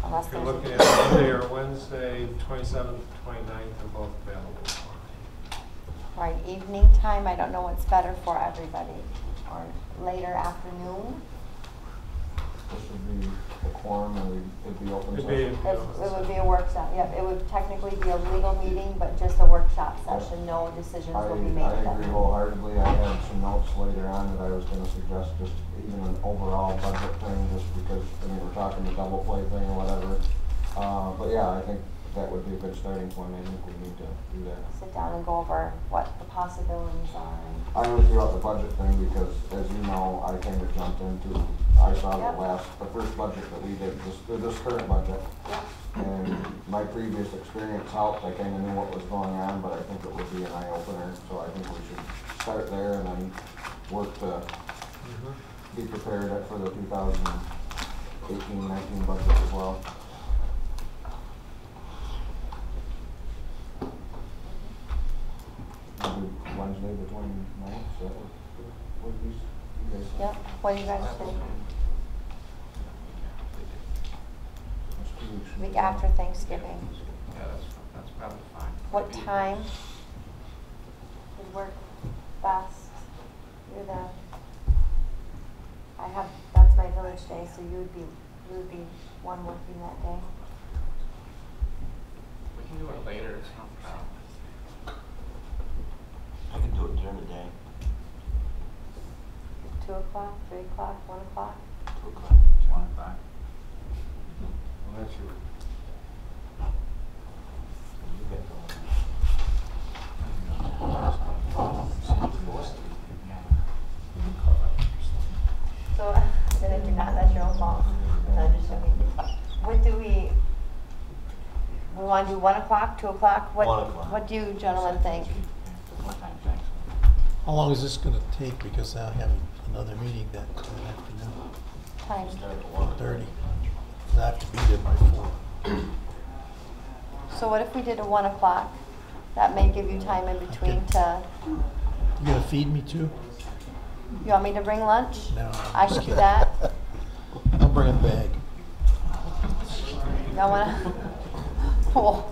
S1: Unless
S5: If you're
S1: there's
S5: looking at Monday or Wednesday, 27th, 29th are both available for me.
S1: right, evening time, I don't know what's better for everybody. Or later afternoon.
S16: This would be a quorum, and it'd be open
S5: It'd be,
S16: session.
S1: It would be a workshop, yep, it would technically be a legal meeting, but just a workshop session, no decisions will be made
S16: I
S1: at that
S16: agree
S1: time.
S16: wholeheartedly. I had some notes later on that I was gonna suggest, just even an overall budget thing, just because, I mean, we're talking the double play thing or whatever. But yeah, I think that would be a good starting point. I think we need to do that.
S1: Sit down and go over what the possibilities are.
S16: I only threw out the budget thing because, as you know, I kind of jumped into, I saw
S1: Yep.
S16: the first budget that we did, this current budget.
S1: Yep.
S16: And my previous experience helped. I kind of knew what was going on, but I think it would be an eye opener. So I think we should start there and then work to be prepared for the 2018-19 budget as well. Wednesday the 29th, so what do you guys think?
S1: Yep. What do you guys think?
S16: That's 2 weeks.
S1: Week after Thanksgiving.
S4: Yeah, that's probably fine.
S1: What time would work best? You're the, that's my village day, so you would be one working that day.
S4: We can do it later, it's no problem.
S9: I can do it during the day.
S1: 2 o'clock, 3 o'clock, 1 o'clock?
S9: 2 o'clock.
S8: 1 o'clock.
S6: Well, that's your.
S9: You get going.
S1: So, and if you're not, that's your own fault. No, just joking. What do we want to do 1 o'clock, 2 o'clock?
S9: 1 o'clock.
S1: What do you gentlemen think?
S3: How long is this gonna take? Because I have another meeting that afternoon,
S1: Time.
S9: Start at 1:30.
S3: 1:30. I have to be there by 4.
S1: So what if we did a 1 o'clock? That may give you time in between to,
S3: You gonna feed me too?
S1: you want me to bring lunch?
S3: No.
S1: I should do that.
S3: I'll bring a bag.
S1: Y'all wanna? Well,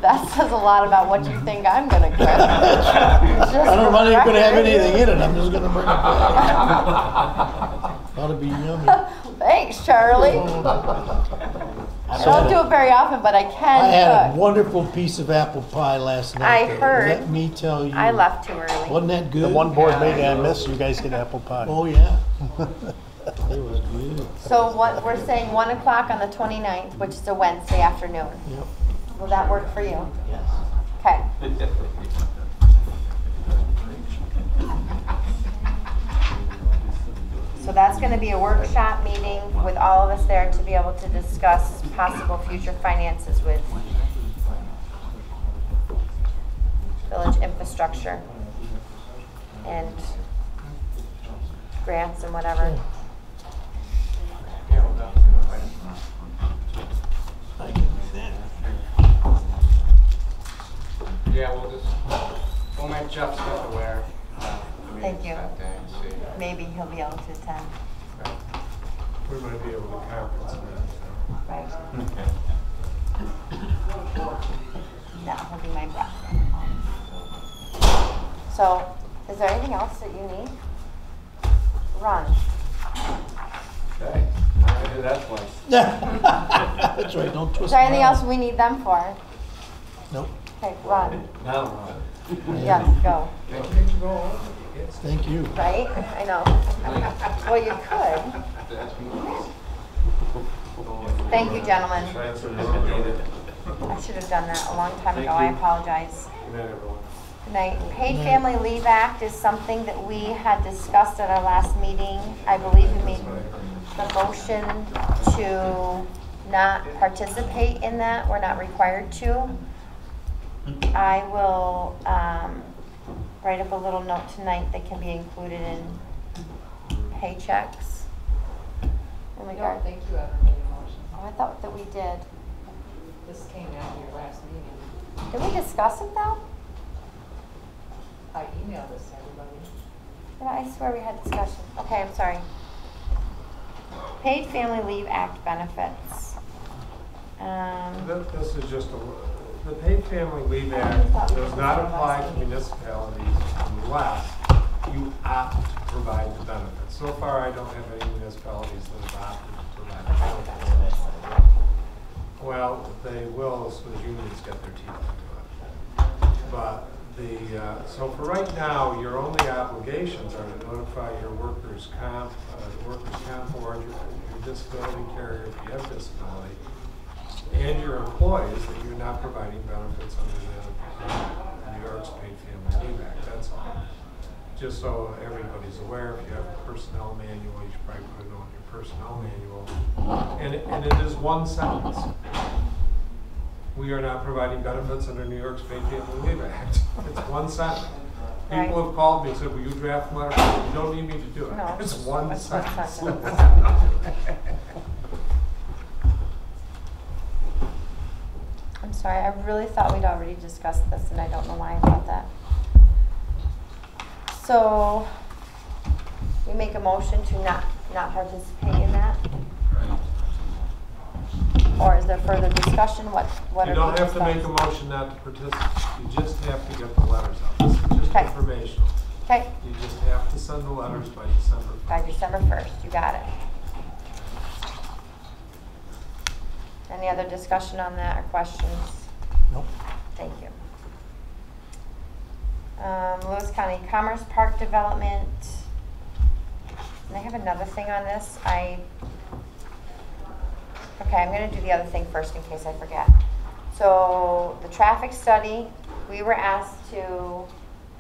S1: that says a lot about what you think I'm gonna cook.
S3: I don't know if I'm gonna have anything in it. I'm just gonna bring a bag. Ought to be yummy.
S1: Thanks, Charlie. I don't do it very often, but I can
S3: I had a
S1: cook.
S3: wonderful piece of apple pie last night.
S1: I
S3: though.
S1: heard.
S3: Let me tell you.
S1: I left too early.
S3: Wasn't that good?
S2: The one board meeting I missed, you guys get apple pie.
S3: Oh, yeah. It was good.
S1: So what, we're saying 1 o'clock on the 29th, which is a Wednesday afternoon.
S3: Yep.
S1: Will that work for you?
S9: Yes.
S1: Okay. So that's gonna be a workshop meeting with all of us there to be able to discuss possible future finances with village infrastructure and grants and whatever.
S4: Yeah, we'll definitely invite him.
S3: I can do that.
S4: Yeah, we'll make Jeff stuff aware.
S1: Thank you.
S4: That day and see.
S1: Maybe he'll be able to attend.
S5: We might be able to conference that.
S1: Right. That will be my breath. So, is there anything else that you need? Run.
S6: Okay, I did that twice.
S3: That's right, don't twist
S1: Is there anything
S3: my arm.
S1: else we need them for?
S3: Nope.
S1: Okay, run.
S6: Now,
S1: Yes, go.
S3: Thank you.
S1: Right? I know. Well, you could. Thank you, gentlemen. I should have done that a long time ago. I apologize.
S5: Good night, everyone.
S1: Good night. Paid Family Leave Act is something that we had discussed at our last meeting. I believe we made the motion to not participate in that. We're not required to. I will write up a little note tonight that can be included in paychecks. In
S11: I
S1: regard.
S11: don't think you ever made a motion.
S1: Oh, I thought that we did.
S11: This came out of your last meeting.
S1: Did we discuss it though?
S11: I emailed this to everybody.
S1: I swear we had discussion. Okay, I'm sorry. Paid Family Leave Act benefits.
S5: This is just the Paid Family Leave Act does not apply to municipalities unless you opt to provide the benefits. So far, I don't have any municipalities that have opted to provide the benefits. Well, they will as soon as unions get their teeth into it. But so for right now, your only obligations are to notify your workers' comp board, your disability carrier if you have disability, and your employees that you're not providing benefits under the New York's Paid Family Leave Act, that's all. Just so everybody's aware, if you have a personnel manual, you should probably put it on your personnel manual. And it is one sentence. We are not providing benefits under New York's Paid Family Leave Act. It's one sentence.
S1: Right.
S5: People have called me and said, will you draft a letter? You don't need me to do it.
S1: No,
S5: It's one
S1: it's one
S5: sentence.
S1: sentence. I'm sorry, I really thought we'd already discussed this, and I don't know why I thought that. So, we make a motion to not participate in that? Or is there further discussion? What
S5: You
S1: are
S5: don't
S1: we
S5: have to make a
S1: discussing?
S5: motion not to participate. You just have to get the letters out. This is just
S1: Okay.
S5: informational.
S1: Okay,
S5: You just have to send the letters by December 1st.
S1: by December 1st, you got it. Any other discussion on that or questions?
S2: Nope.
S1: Thank you. Lewis County Commerce Park Development. And I have another thing on this. Okay, I'm going to do the other thing first in case I forget. So the traffic study, we were asked to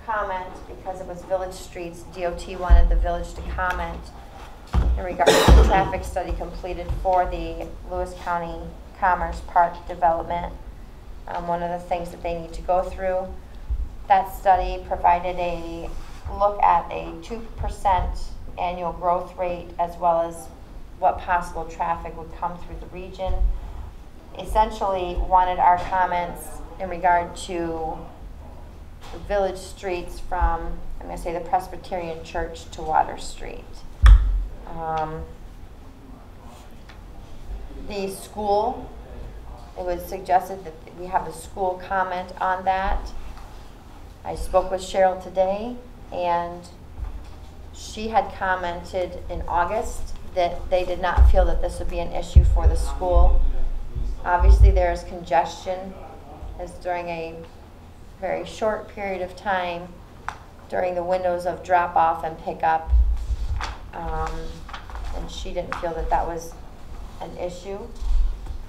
S1: comment because it was village streets. DOT wanted the village to comment in regards to the traffic study completed for the Lewis County Commerce Park Development. One of the things that they need to go through. That study provided a look at a 2% annual growth rate as well as what possible traffic would come through the region. Essentially wanted our comments in regard to the village streets from, I'm going to say the Presbyterian Church to Water Street. The school, it was suggested that we have a school comment on that. I spoke with Cheryl today, and she had commented in August that they did not feel that this would be an issue for the school. Obviously, there is congestion, as during a very short period of time during the windows of drop-off and pickup, and she didn't feel that that was an issue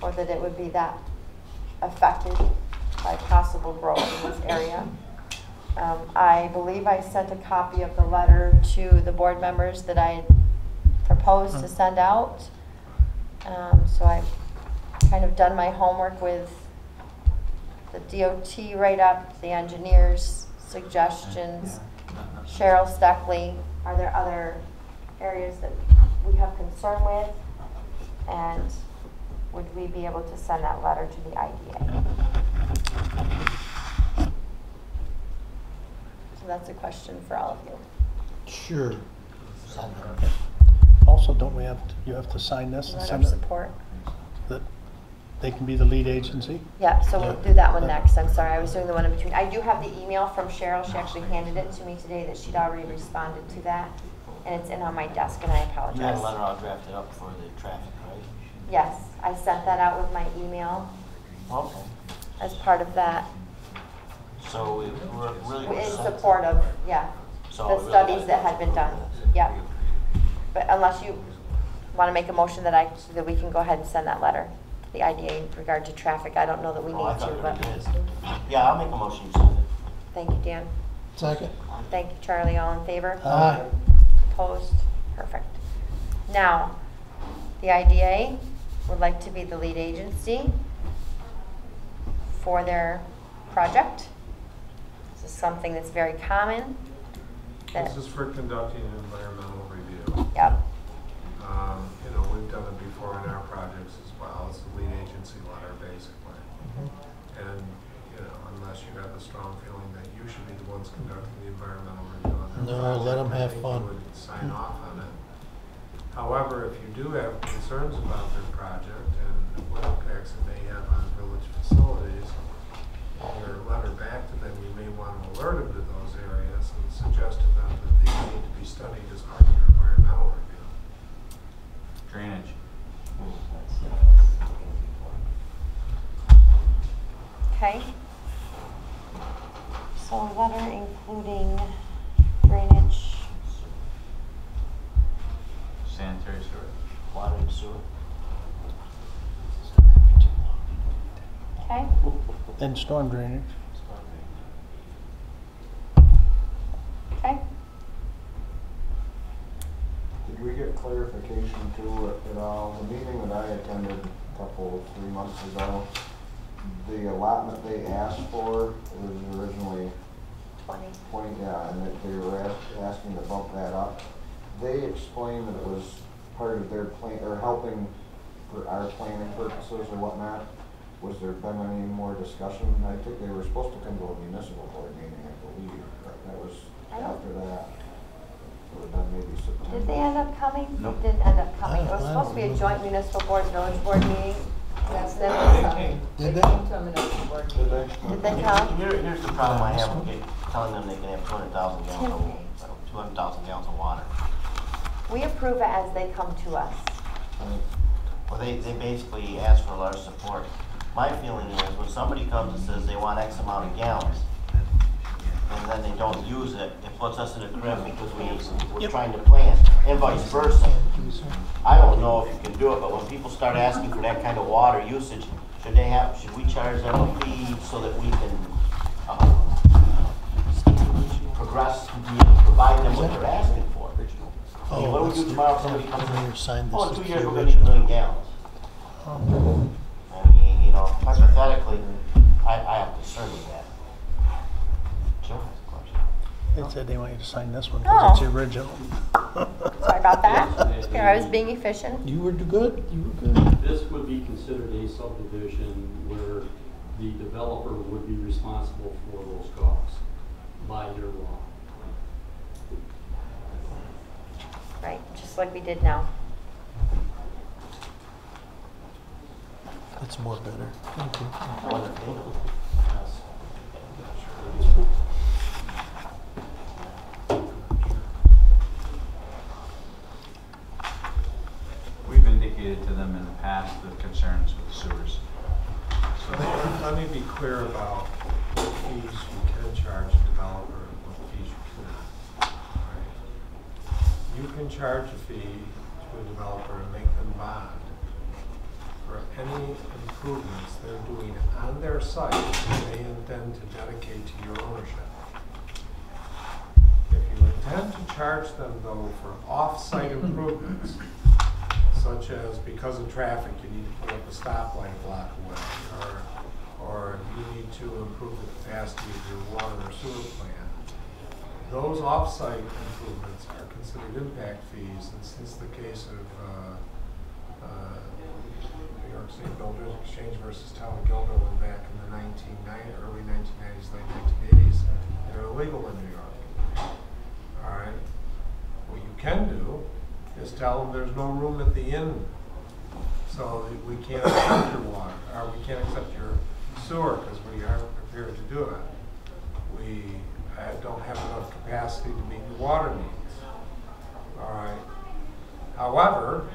S1: or that it would be that affected by possible growth in this area. I believe I sent a copy of the letter to the board members that I had proposed to send out. So I've kind of done my homework with the DOT write-up, the engineer's suggestions. Cheryl Steckley, are there other areas that we have concern with? And would we be able to send that letter to the IDA? So that's a question for all of you.
S3: Sure.
S2: Also, don't we have, you have to sign this and
S1: Letter
S2: send
S1: of
S2: it,
S1: support.
S2: that they can be the lead agency?
S1: Yeah, so we'll do that one next. I'm sorry, I was doing the one in between. I do have the email from Cheryl. She actually handed it to me today that she'd already responded to that. And it's in on my desk, and I
S9: You had
S1: apologize.
S9: a letter all drafted up for the traffic, right?
S1: Yes, I sent that out with my email
S9: Okay.
S1: as part of that.
S9: So we're really.
S1: In support of, yeah,
S9: So
S1: the
S9: it really
S1: studies
S9: has-
S1: that had been done. Yeah. But unless you want to make a motion that we can go ahead and send that letter to the IDA in regard to traffic. I don't know that we
S9: Oh, I
S1: need to,
S9: thought
S1: but
S9: we did. Yeah, I'll make a motion to send it.
S1: thank you, Dan.
S3: Second.
S1: Thank you, Charlie. All in favor?
S3: Aye.
S1: Opposed? Perfect. Now, the IDA would like to be the lead agency for their project. This is something that's very common.
S5: This is for conducting an environmental review.
S1: Yep.
S5: You know, we've done it before in our projects as well. It's the lead agency letter, basically. And, you know, unless you have a strong feeling that you should be the ones conducting the environmental review on their
S3: No,
S5: project,
S3: let 'em
S5: I
S3: have
S5: think
S3: fun.
S5: you would sign off on it. However, if you do have concerns about their project and what impacts it may have on village facilities, your letter back to them, you may want to alert them to those areas and suggest to them that these need to be studied as part of your environmental review.
S8: Drainage.
S1: Okay. So a letter including drainage.
S8: Sanitary sewer.
S9: Water and sewer.
S2: And storm drainage.
S1: Okay.
S16: Did we get clarification too at all? The meeting that I attended a 3 months ago, the allotment they asked for was originally 20, yeah, and that they were asking to bump that up. They explained that it was part of their plan, or helping for our planning purposes or whatnot. Was there been any more discussion? I think they were supposed to come to a municipal board meeting, I believe, but that was after that. It would have been maybe September.
S1: Did they end up coming?
S8: Nope.
S1: Didn't end up coming. It was
S2: I
S1: supposed to be a
S2: don't
S1: joint municipal board, village board meeting. Yes, then
S2: Did
S11: They
S2: they?
S11: came to a municipal board
S16: Did they?
S1: Did they come?
S9: Here's the problem I have with telling them they can have 200,000 gallons of water.
S1: We approve it as they come to us.
S9: Well, they basically ask for large support. My feeling is when somebody comes and says they want X amount of gallons, and then they don't use it, it puts us in a crib because we're trying to plan, and vice versa. I don't know if you can do it, but when people start asking for that kind of water usage, should we charge them a fee so that we can progress to be able to provide them what they're asking for? I mean, what do we do tomorrow if somebody comes in, oh, in 2 years we're going to need 1 million gallons? I mean, you know, hypothetically, I have concern with that. Joe has a question.
S2: They said they want you to sign this one because it's the original.
S1: Sorry about that. Here, I was being efficient.
S3: You were good, you were good.
S15: This would be considered a subdivision where the developer would be responsible for those costs by your law.
S1: Right, just like we did now.
S3: It's more better. Thank you.
S8: We've indicated to them in the past the concerns with sewers. So
S5: Let me be clear about what fees you can charge a developer and what fees you cannot. Right? You can charge a fee to a developer and make them bond for any improvements they're doing on their site that they intend to dedicate to your ownership. If you intend to charge them though for off-site improvements, such as because of traffic you need to put up a stoplight a block away, or you need to improve the capacity of your water or sewer plant, those off-site improvements are considered impact fees, and since the case of New York State Builders Exchange versus Town of Gilder went back in the early 1990s, late 1980s, they're illegal in New York. All right. What you can do is tell them there's no room at the inn, so we can't accept your water, or we can't accept your sewer because we aren't prepared to do it. We don't have enough capacity to meet your water needs. All right. However,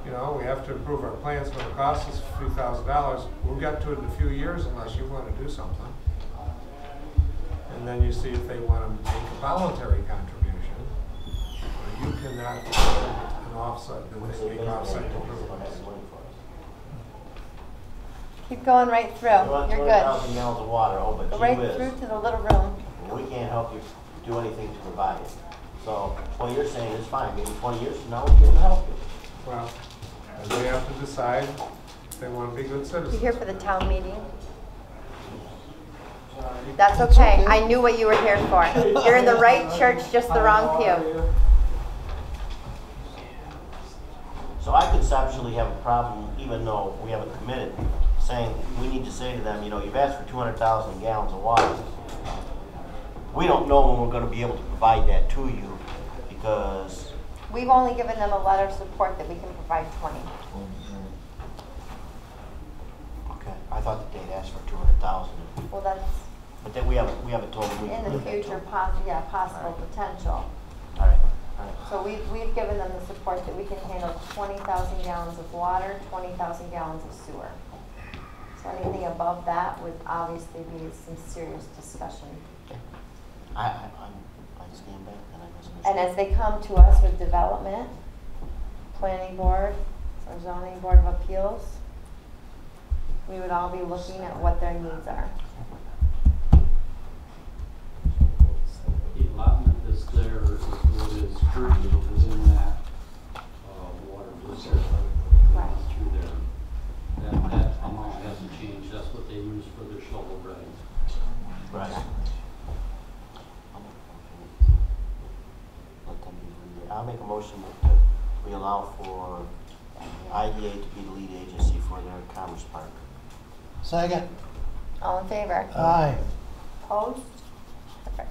S5: you know, we have to improve our plans. When it costs us a few $1,000s, we'll get to it in a few years unless you want to do something. And then you see if they want to make a voluntary contribution. Or you cannot an offset, make offset improvements.
S1: Keep going right through. You're good.
S9: 200,000 gallons of water, oh, but
S1: Go
S9: gee
S1: right
S9: whiz,
S1: through to the little room.
S9: we can't help you do anything to provide it. So what you're saying is fine, maybe 20 years from now we'll be able to help you.
S5: Well, and they have to decide if they want to be good citizens.
S1: You here for the town meeting? That's okay. I knew what you were here for. You're in the right church, just the wrong pew.
S9: So I conceptually have a problem, even though we haven't committed, saying we need to say to them, you know, you've asked for 200,000 gallons of water. We don't know when we're going to be able to provide that to you because
S1: We've only given them a letter of support that we can provide 20.
S9: okay, I thought that they'd asked for 200,000.
S1: Well, that's
S9: But then we haven't told them we
S1: in
S9: can
S1: the
S9: do that
S1: future,
S9: till-
S1: possible potential.
S9: All right. All right.
S1: So we've given them the support that we can handle 20,000 gallons of water, 20,000 gallons of sewer. So anything above that would obviously be some serious discussion.
S9: I stand back and I misunderstood.
S1: And as they come to us with development, planning board, or zoning board of appeals, we would all be looking at what their needs are.
S15: The allotment that's there is what is currently within that, water district.
S1: Right.
S15: Through there. That amount hasn't changed, that's what they use for their shovel ready.
S9: Right. I'll make a motion that we allow for IDA to be the lead agency for their Commerce Park.
S2: Second.
S1: All in favor?
S2: Aye.
S1: Opposed? Perfect.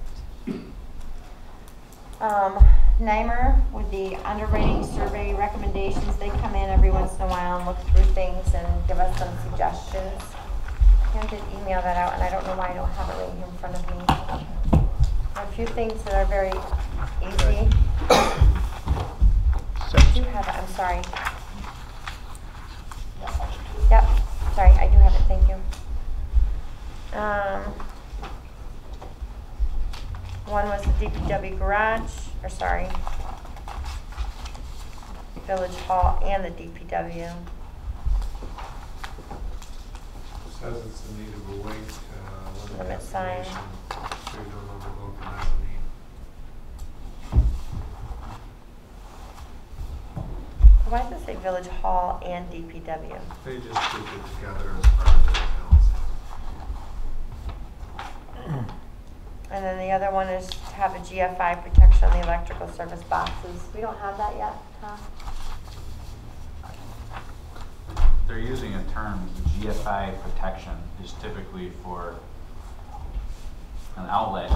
S1: NYMER with the underwriting survey recommendations, they come in every once in a while and look through things and give us some suggestions. I did email that out, and I don't know why I don't have it right here in front of me. There are a few things that are very easy. I do have it, I'm sorry. Yep, sorry, I do have it, thank you. One was the DPW garage, or sorry, Village Hall and the DPW.
S5: Says it's in need of a weight,
S1: Limit sign.
S5: So you don't overgo the mezzanine.
S1: Why does it say Village Hall and DPW?
S5: They just grouped it together as part of everything else.
S1: And then the other one is to have a GFI protection on the electrical service boxes. We don't have that yet, Tom?
S8: They're using a term, GFI protection is typically for an outlet.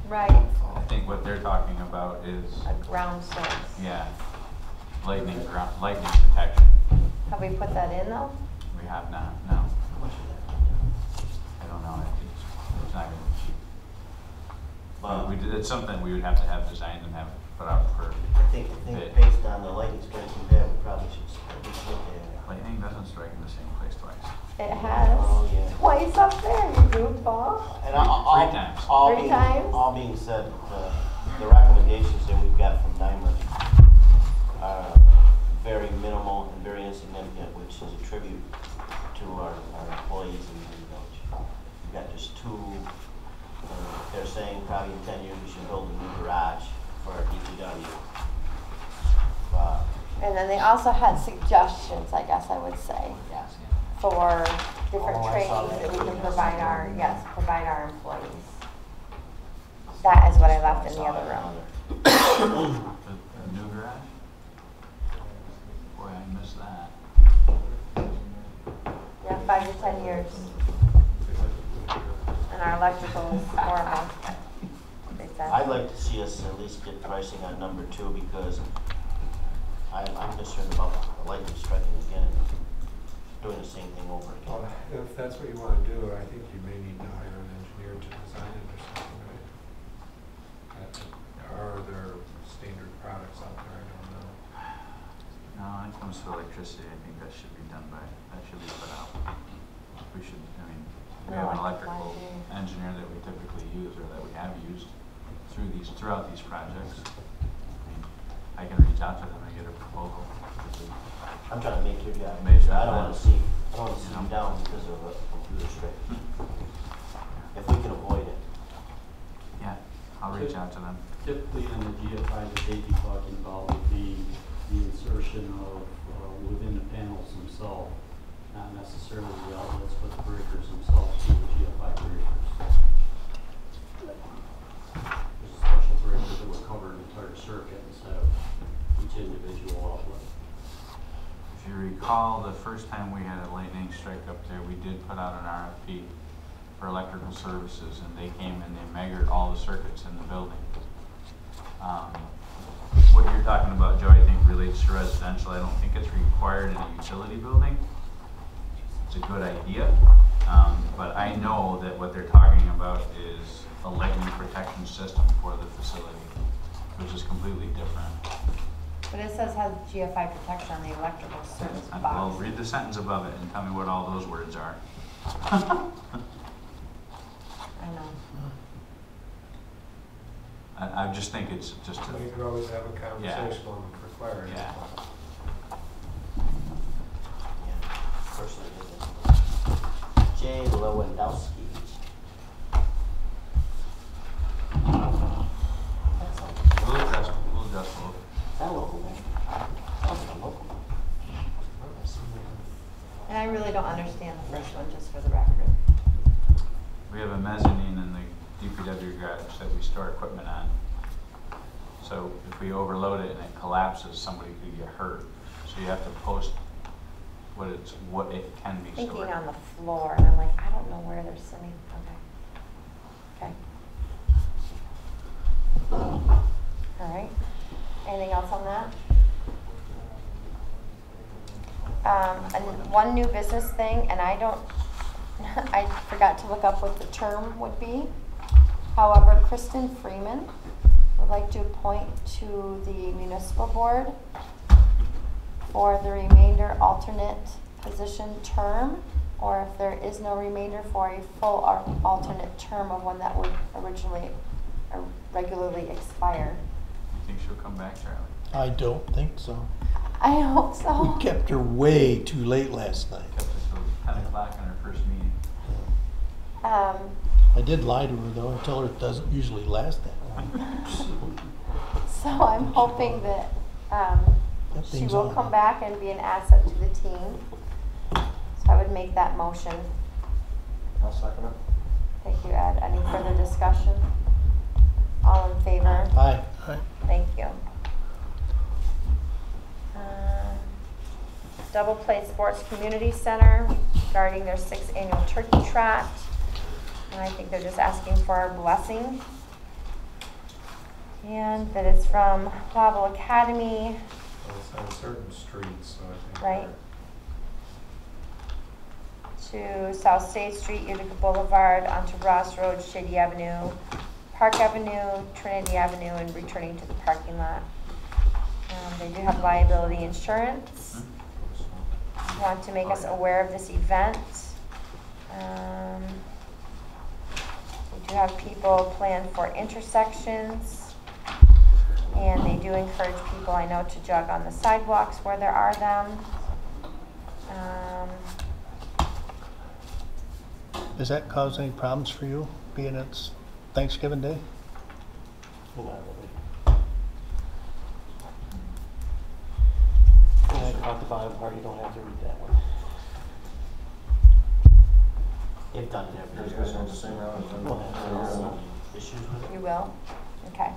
S1: Right.
S8: I think what they're talking about is,
S1: A ground source.
S8: yeah, lightning protection.
S1: Have we put that in though?
S8: We have not, no. I don't know, it's not gonna be cheap. But it's something we would have to have designed and have put out for
S9: I think
S8: bid.
S9: based on the lightning strikes we've had, we probably should at least look at it.
S8: Lightning doesn't strike in the same place twice.
S1: It has.
S9: Oh, yeah.
S1: Twice up there, you goofball.
S9: And
S8: Three times.
S1: Three times?
S9: All being said, the recommendations that we've got from NYMER are very minimal and very insignificant, which is a tribute to our employees in the village. We've got just two, they're saying probably in 10 years we should build a new garage for our DPW.
S1: And then they also had suggestions, I guess I would say, for different
S9: I saw
S1: trainings
S9: that.
S1: that we can provide provide our employees. That is what I left in the other room.
S8: The new garage? Boy, I missed that.
S1: Yeah, 5 to 10 years. And our electrical is horrible. They said.
S9: I'd like to see us at least get pricing on number 2 because I'm concerned about lightning striking again, doing the same thing over again.
S5: Well, if that's what you want to do, I think you may need to hire an engineer to design it or something, right? Are there standard products out there? I don't know.
S8: No, when it comes to electricity, I think that should be done by, that should be put out. We should, I mean, we have an electrical engineer that we typically use or that we have used throughout these projects. I mean, I can reach out to them and get a proposal.
S9: I'm trying to make your job
S8: Make
S9: easier.
S8: sure
S9: I don't want to see you down because of a computer strike. If we can avoid it.
S8: Yeah, I'll reach out to them.
S15: Typically on the GFI that they'd be talking about would be the insertion of within the panels themselves, not necessarily the outlets, but the breakers themselves to the GFI breakers. There's a special breaker that would cover an entire circuit instead of each individual outlet.
S8: If you recall, the first time we had a lightning strike up there, we did put out an RFP for electrical services, and they came and they measured all the circuits in the building. What you're talking about, Joe, I think relates to residential. I don't think it's required in a utility building. It's a good idea, but I know that what they're talking about is a lightning protection system for the facility, which is completely different.
S1: But it says has GFI protection on the electrical service box.
S8: Well, read the sentence above it and tell me what all those words are.
S1: I know.
S8: I just think it's just
S5: So you could always have a conversation on the for clarity.
S8: Yeah.
S9: Personally, Lewandowski.
S8: We'll adjust a little.
S9: Is that local? Sounds like a local.
S1: And I really don't understand the first one, just for the record.
S8: We have a mezzanine in the DPW garage that we store equipment on. So if we overload it and it collapses, somebody could get hurt. So you have to post what it can be stored.
S1: Thinking on the floor, and I'm like, I don't know where they're sitting. Okay. All right. Anything else on that? And one new business thing, and I forgot to look up what the term would be. However, Kristen Freeman would like to appoint to the municipal board for the remainder alternate position term, or if there is no remainder, for a full alternate term of one that would originally regularly expire.
S8: You think she'll come back, Charlie?
S3: I don't think so.
S1: I hope so.
S3: We kept her way too late last night.
S8: Kept it till 10 o'clock on her first meeting.
S3: I did lie to her though and tell her it doesn't usually last that long.
S1: So I'm hoping that she
S3: thing's
S1: will
S3: on.
S1: come back and be an asset to the team. So I would make that motion.
S16: I'll second it.
S1: Thank you, Ed. Any further discussion? All in favor?
S3: Aye.
S1: Thank you. Double Play Sports Community Center regarding their 6th annual turkey trot. And I think they're just asking for our blessing. And that it's from Lowville Academy.
S5: Well, it's on certain streets, so I think.
S1: Right. To South State Street, Utica Boulevard, onto Ross Road, Shady Avenue, Park Avenue, Trinity Avenue, and returning to the parking lot. They do have liability insurance. Want to make us aware of this event. We do have people planned for intersections, and they do encourage people, I know, to jog on the sidewalks where there are them.
S2: Does that cause any problems for you, being it's Thanksgiving Day?
S13: Not really. And I caught the bottom part, you don't have to read that one.
S9: They've done it every
S16: There's
S9: year.
S16: gonna be the same round as
S9: Well, there's some issues with it.
S1: You will? Okay.
S13: I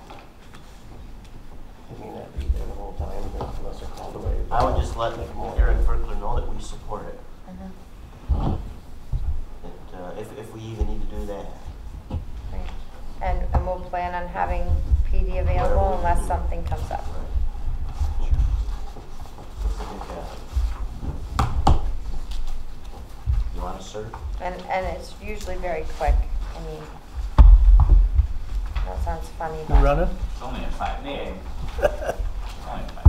S13: mean, that be there the whole time, unless they're called away.
S9: I would just let Eric Berkler know that we support it. That, if we even need to do that.
S1: Right. And we'll plan on having PD available unless something comes up.
S9: You want to serve?
S1: And it's usually very quick. I mean, that sounds funny.
S2: You
S1: but-
S2: running?
S8: It's only at 5. Yeah. It's only at 5.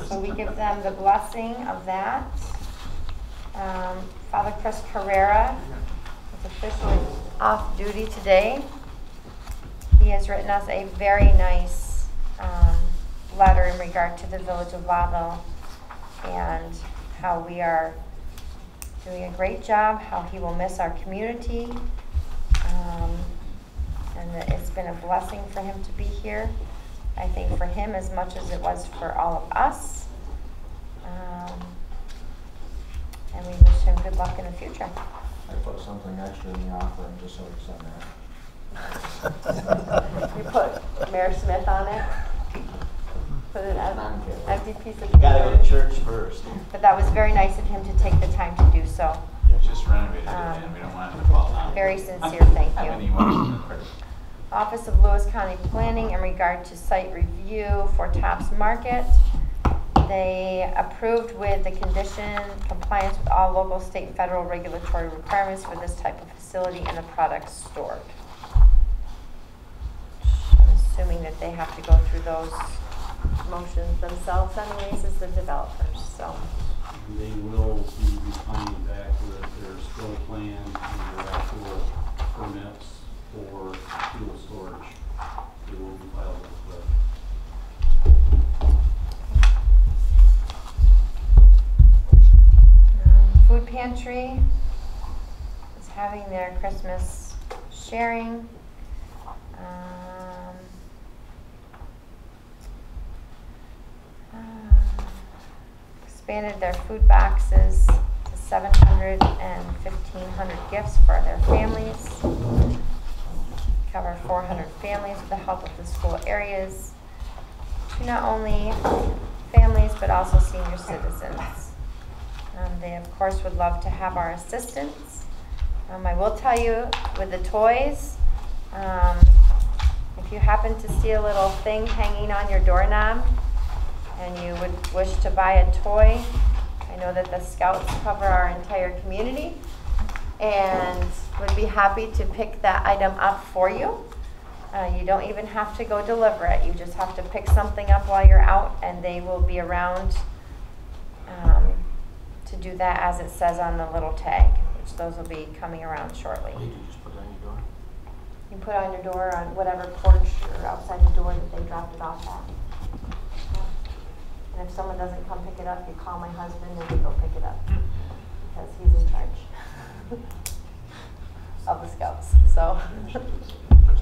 S1: So we give them the blessing of that. Father Chris Carrera is officially off duty today. He has written us a very nice letter in regard to the village of Lowville and how we are doing a great job, how he will miss our community, and that it's been a blessing for him to be here. I think for him as much as it was for all of us. And we wish him good luck in the future.
S16: I put something extra in the offering just so it's in there.
S1: You put Mayor Smith on it. Put an
S16: I'm kidding.
S1: empty piece of
S9: You gotta go to
S1: paper.
S9: church first.
S1: But that was very nice of him to take the time to do so.
S8: Just renovated it, and we don't want it to fall down.
S1: Very sincere thank
S8: How
S1: you.
S8: many you want?
S1: Office of Lewis County Planning in regard to site review for Tops Market. They approved with the condition compliance with all local, state, and federal regulatory requirements for this type of facility and the products stored. I'm assuming that they have to go through those motions themselves anyways as the developers, so.
S15: They will be responding back with their spill plan and their actual permits for fuel storage. They will be filed with
S1: Pantry is having their Christmas sharing. Expanded their food boxes to 700 and 1,500 gifts for their families. Cover 400 families with the help of the school areas to not only families but also senior citizens. They of course would love to have our assistance. I will tell you with the toys, if you happen to see a little thing hanging on your doorknob and you would wish to buy a toy, I know that the Scouts cover our entire community and would be happy to pick that item up for you. You don't even have to go deliver it. You just have to pick something up while you're out, and they will be around to do that as it says on the little tag, which those will be coming around shortly.
S9: You can just put it on your door.
S1: You put it on your door on whatever porch or outside the door that they dropped it off at. And if someone doesn't come pick it up, you call my husband and we go pick it up because he's in charge of the Scouts. So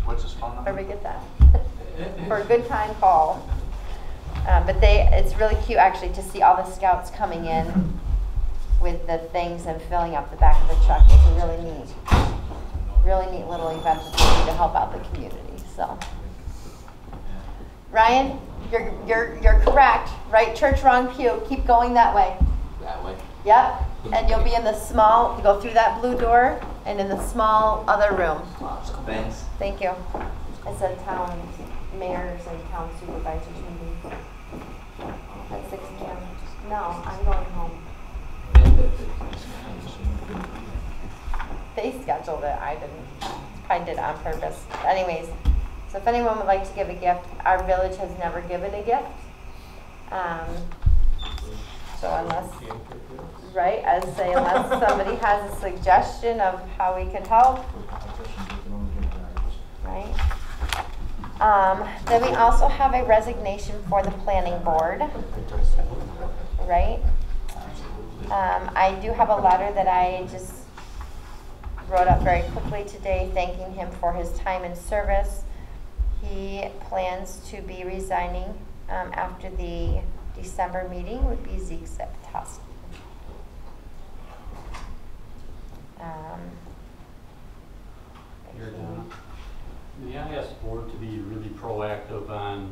S7: What's his phone number?
S1: where we get that? For a good time, call. But it's really cute actually to see all the Scouts coming in with the things and filling up the back of the truck. It's a really neat little event that they do to help out the community. So, Ryan, you're correct. Right church, wrong pew. Keep going that way.
S9: That way.
S1: Yep. And you'll be in the small. You go through that blue door and in the small other room.
S9: Thanks.
S1: Thank you. It's a town mayors and town supervisors meeting at 6 p.m. No, I'm going home. They scheduled it. I didn't. I did it on purpose. Anyways, so if anyone would like to give a gift, our village has never given a gift. So unless, right, I'd say unless somebody has a suggestion of how we could help, right? Then we also have a resignation for the planning board, right? I do have a letter that I just wrote up very quickly today thanking him for his time and service. He plans to be resigning after the December meeting would be Zeke Septusk.
S15: Yeah, I asked the board to be really proactive on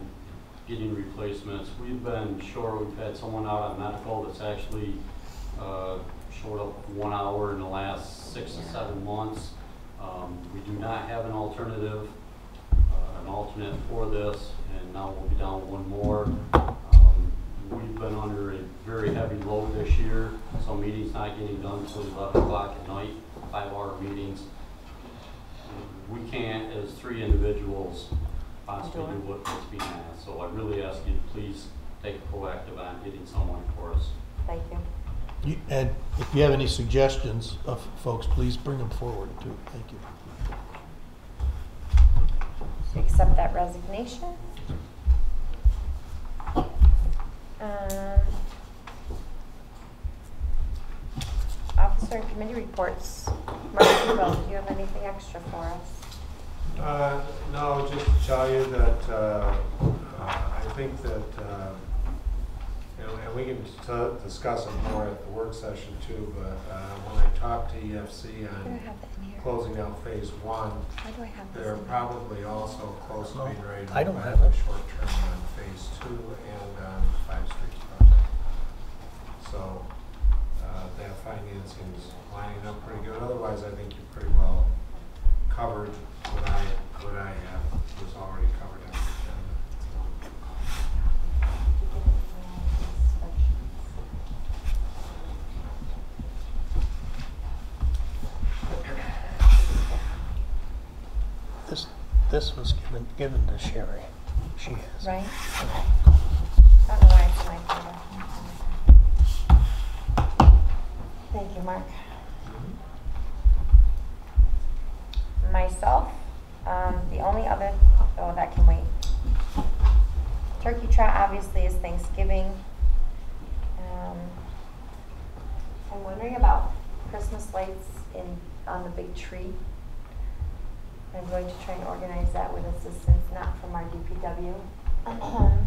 S15: getting replacements. We've been short. We've had someone out on medical that's actually short of 1 hour in the last 6 to 7 months. We do not have an alternative, an alternate for this, and now we'll be down one more. We've been under a very heavy load this year, so meetings not getting done until 11 o'clock at night, 5-hour meetings. We can't, as 3 individuals, possibly do what's being asked. So I really ask you to please take a proactive on getting someone for us.
S1: Thank you.
S3: And if you have any suggestions of folks, please bring them forward too. Thank you.
S1: Accept that resignation. Officer and committee reports. Mark, do you have anything extra for us?
S5: No, just to tell you that I think that, and we can discuss it more at the work session too, but when I talked to EFC on closing out phase 1, they're probably also close to being ready to
S2: I don't
S5: have
S2: have
S5: a
S2: it.
S5: short term on phase 2 and on 5 Streets project. So that financing is lining up pretty good. Otherwise, I think you're pretty well covered. What I have was already covered on the agenda.
S2: This was given to Sherry. She has.
S1: Right? I don't know why it's in my folder. Thank you, Mark. Myself, the only other, oh, that can wait. Turkey trot obviously is Thanksgiving. I'm wondering about Christmas lights on the big tree. I'm going to try and organize that with assistance, not from our DPW.